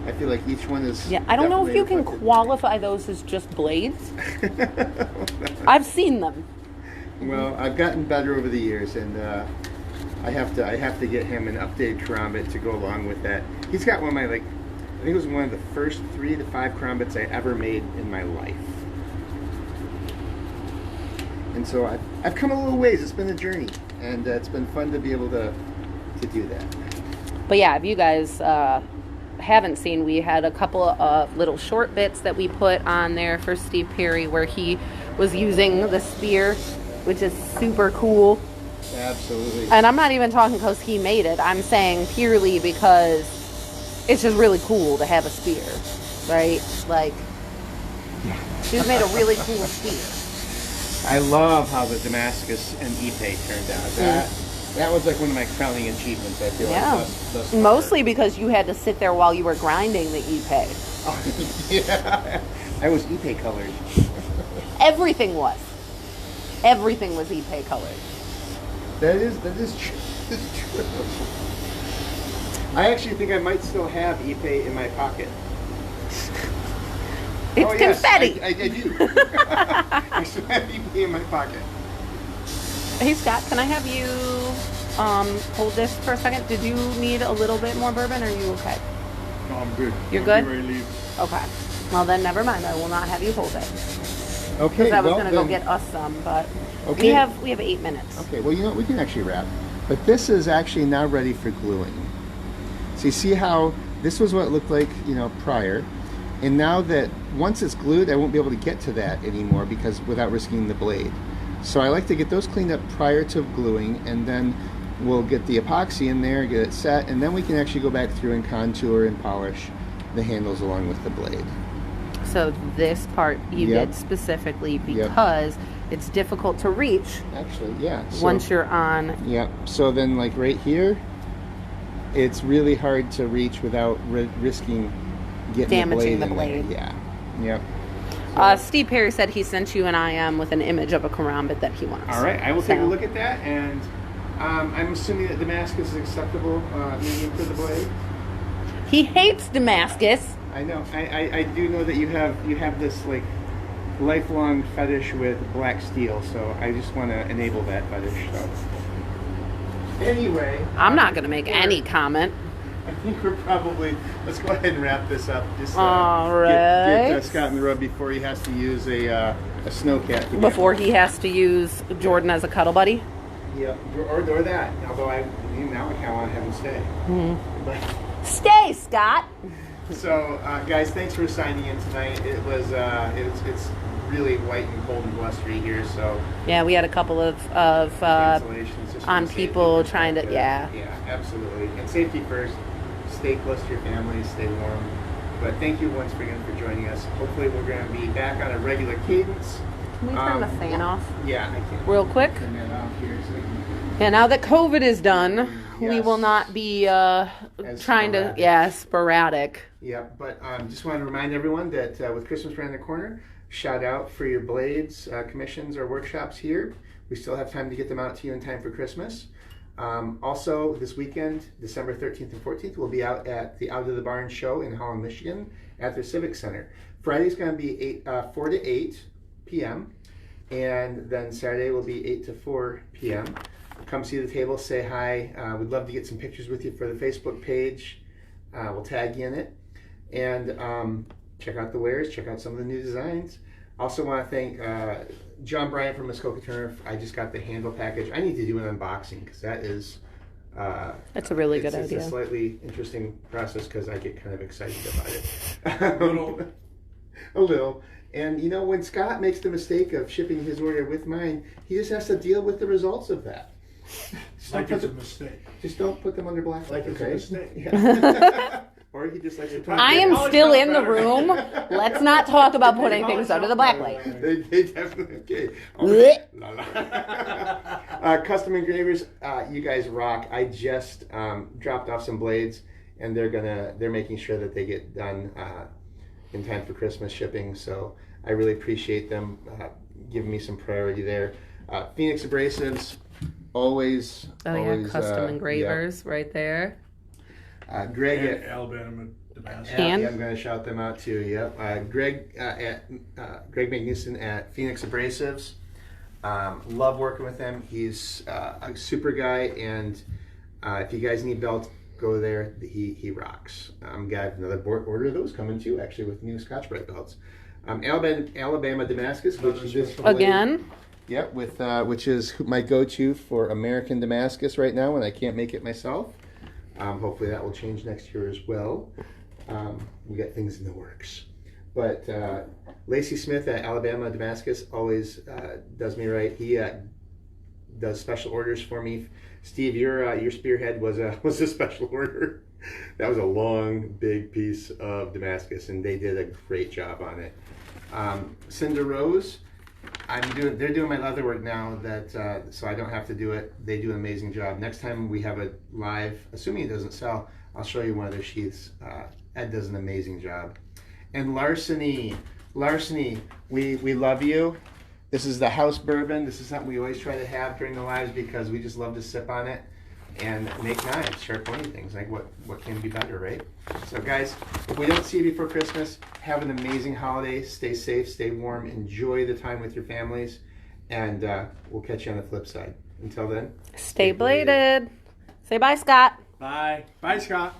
Speaker 3: I feel like each one is...
Speaker 1: Yeah, I don't know if you can
Speaker 3: reflected.
Speaker 1: qualify those as just blades. I've seen them.
Speaker 3: Well, I've gotten better over the years, and I have to get him an updated karambit to go along with that. He's got one of my, I think it was one of the first 3 to 5 karambits I ever made in my life. And so I've come a little ways. It's been a journey, and it's been fun to be able to do that.
Speaker 1: But yeah, if you guys haven't seen, we had a couple of little short bits that we put on there for Steve Perry where he was using the spear, which is super cool.
Speaker 3: Absolutely.
Speaker 1: And I'm not even talking because he made it. I'm saying purely because it's just really cool to have a spear, right? Like, he's made a really cool spear.
Speaker 3: I love how the Damascus and Ipe turned out. That was like one of my crowning achievements, I feel
Speaker 1: Yeah.
Speaker 3: like, thus far.
Speaker 1: Mostly because you had to sit there while you were grinding the Ipe.
Speaker 3: Yeah. I was Ipe colored.
Speaker 1: Everything was. Everything was Ipe colored.
Speaker 3: That is true. That's true. I actually think I might still have Ipe in my pocket.
Speaker 1: It's confetti.
Speaker 3: Yes, I do. I still have Ipe in my pocket.
Speaker 1: Hey Scott, can I have you hold this for a second? Did you need a little bit more bourbon, or are you okay?
Speaker 5: No, I'm good.
Speaker 1: You're good?
Speaker 5: Ready to leave.
Speaker 1: Okay. Well then, never mind. I will not have you hold it.
Speaker 2: Okay.
Speaker 1: Because I was
Speaker 2: well,
Speaker 1: gonna go
Speaker 2: then-
Speaker 1: get us some, but
Speaker 2: Okay.
Speaker 1: we have 8 minutes.
Speaker 2: Okay, well, you know what? We can actually wrap. But this is actually now ready for gluing. So you see how this was what it looked like, you know, prior. And now that once it's glued, I won't be able to get to that anymore because without risking the blade. So I like to get those cleaned up prior to gluing, and then we'll get the epoxy in there, get it set, and then we can actually go back through and contour and polish the handles along with the blade.
Speaker 1: So this part you
Speaker 2: Yep.
Speaker 1: did specifically
Speaker 2: Yep.
Speaker 1: because it's difficult to reach
Speaker 2: Actually, yeah. So,
Speaker 1: once you're on.
Speaker 2: yeah. So then, like right here, it's really hard to reach without risking getting
Speaker 1: Damaging
Speaker 2: the
Speaker 1: the
Speaker 2: blade. In
Speaker 1: blade.
Speaker 2: there. Yeah. Yep.
Speaker 1: Steve Perry said he sent you an IM with an image of a karambit that he wants.
Speaker 3: All right, I will take a
Speaker 1: So-
Speaker 3: look at that, and I'm assuming that Damascus is acceptable medium for the blade.
Speaker 1: He hates Damascus.
Speaker 3: I know. I do know that you have this like lifelong fetish with black steel, so I just want to enable that fetish. So anyway,
Speaker 1: I'm not going to make any comment.
Speaker 3: I think we're probably let's go ahead and wrap this up. Just
Speaker 1: All
Speaker 3: get
Speaker 1: right.
Speaker 3: Scott in the rub before he has to use a snowcat. to get-
Speaker 1: Before he has to use Jordan as a cuddle buddy.
Speaker 3: Yeah, or that. Although now I kind of want to have him stay. But,
Speaker 1: Stay, Scott.
Speaker 3: so guys, thanks for signing in tonight. It was it's really white and cold and blustery here, so
Speaker 1: Yeah, we had a couple of
Speaker 3: cancellations just
Speaker 1: on
Speaker 3: from safety
Speaker 1: people trying to-
Speaker 3: perspective. Yeah, absolutely. And safety first. Stay close to your families, stay warm. But thank you once again for joining us. Hopefully we're going to be back on a regular cadence.
Speaker 1: Can we turn the fan off
Speaker 3: Yeah, I can.
Speaker 1: real quick?
Speaker 3: Turn that off here so we can-
Speaker 1: Yeah, now that COVID is done, we
Speaker 3: Yes.
Speaker 1: will not be trying to,
Speaker 3: sporadic.
Speaker 1: sporadic.
Speaker 3: Yeah, but just want to remind everyone that with Christmas around the corner, shout out for your blades, commissions, or workshops here. We still have time to get them out to you in time for Christmas. Also, this weekend, December 13th and 14th, we'll be out at the Out of the Barn show in Holland, Michigan at the Civic Center. Friday's going to be 4 to 8 p.m. And then Saturday will be 8 to 4 p.m. Come see the table, say hi. We'd love to get some pictures with you for the Facebook page. We'll tag you in it. And check out the wares, check out some of the new designs. Also want to thank John Bryan from Muskoka Turner. I just got the handle package. I need to do an unboxing because that is...
Speaker 1: That's a really good
Speaker 3: It's
Speaker 1: idea.
Speaker 3: a slightly interesting process because I get kind of excited about it. A little. And you know, when Scott makes the mistake of shipping his order with mine, he just has to deal with the results of that. Just
Speaker 5: Like
Speaker 3: don't
Speaker 5: it's a
Speaker 3: put
Speaker 5: mistake.
Speaker 3: just don't put them under black.
Speaker 5: Like it's a
Speaker 3: okay?
Speaker 5: mistake.
Speaker 3: Yeah. Or he just likes to talk.
Speaker 1: I am still in the room. Let's not talk about putting things under the black light.
Speaker 3: They definitely okay.
Speaker 1: Blech.
Speaker 3: La, la. Custom engravers, you guys rock. I just dropped off some blades, and they're making sure that they get done in time for Christmas shipping. So I really appreciate them giving me some priority there. Phoenix Abrasives, always.
Speaker 1: Oh yeah,
Speaker 3: always,
Speaker 1: custom engravers right there.
Speaker 3: Greg
Speaker 5: And
Speaker 3: at
Speaker 5: Alabama Damascus.
Speaker 1: And-
Speaker 3: yeah, I'm going to shout them out too. Yep. Greg Greg Magnuson at Phoenix Abrasives. Love working with him. He's a super guy, and if you guys need belts, go there. He rocks. Got another order of those coming too, actually, with new Scotch-Brite belts. Alabama Damascus, which is this
Speaker 1: Again,
Speaker 2: Yep, with which is my go-to for American Damascus right now when I can't make it myself. Hopefully that will change next year as well. We got things in the works. But Lacey Smith at Alabama Damascus always does me right. He does special orders for me. Steve, your spearhead was a special order. That was a long, big piece of Damascus, and they did a great job on it. Cinder Rose, they're doing my leather work now, so I don't have to do it. They do an amazing job. Next time we have a live, assuming it doesn't sell, I'll show you one of their sheaths. Ed does an amazing job. And Larceny,
Speaker 3: Larceny, we love you. This is the house bourbon. This is something we always try to have during the lives because we just love to sip on it and make knives, sharp pointy things. Like what can be better, right? So guys, if we don't see you before Christmas, have an amazing holiday. Stay safe, stay warm, enjoy the time with your families, and we'll catch you on the flip side. Until then,
Speaker 1: Stay bladed. Say bye, Scott.
Speaker 5: Bye. Bye, Scott.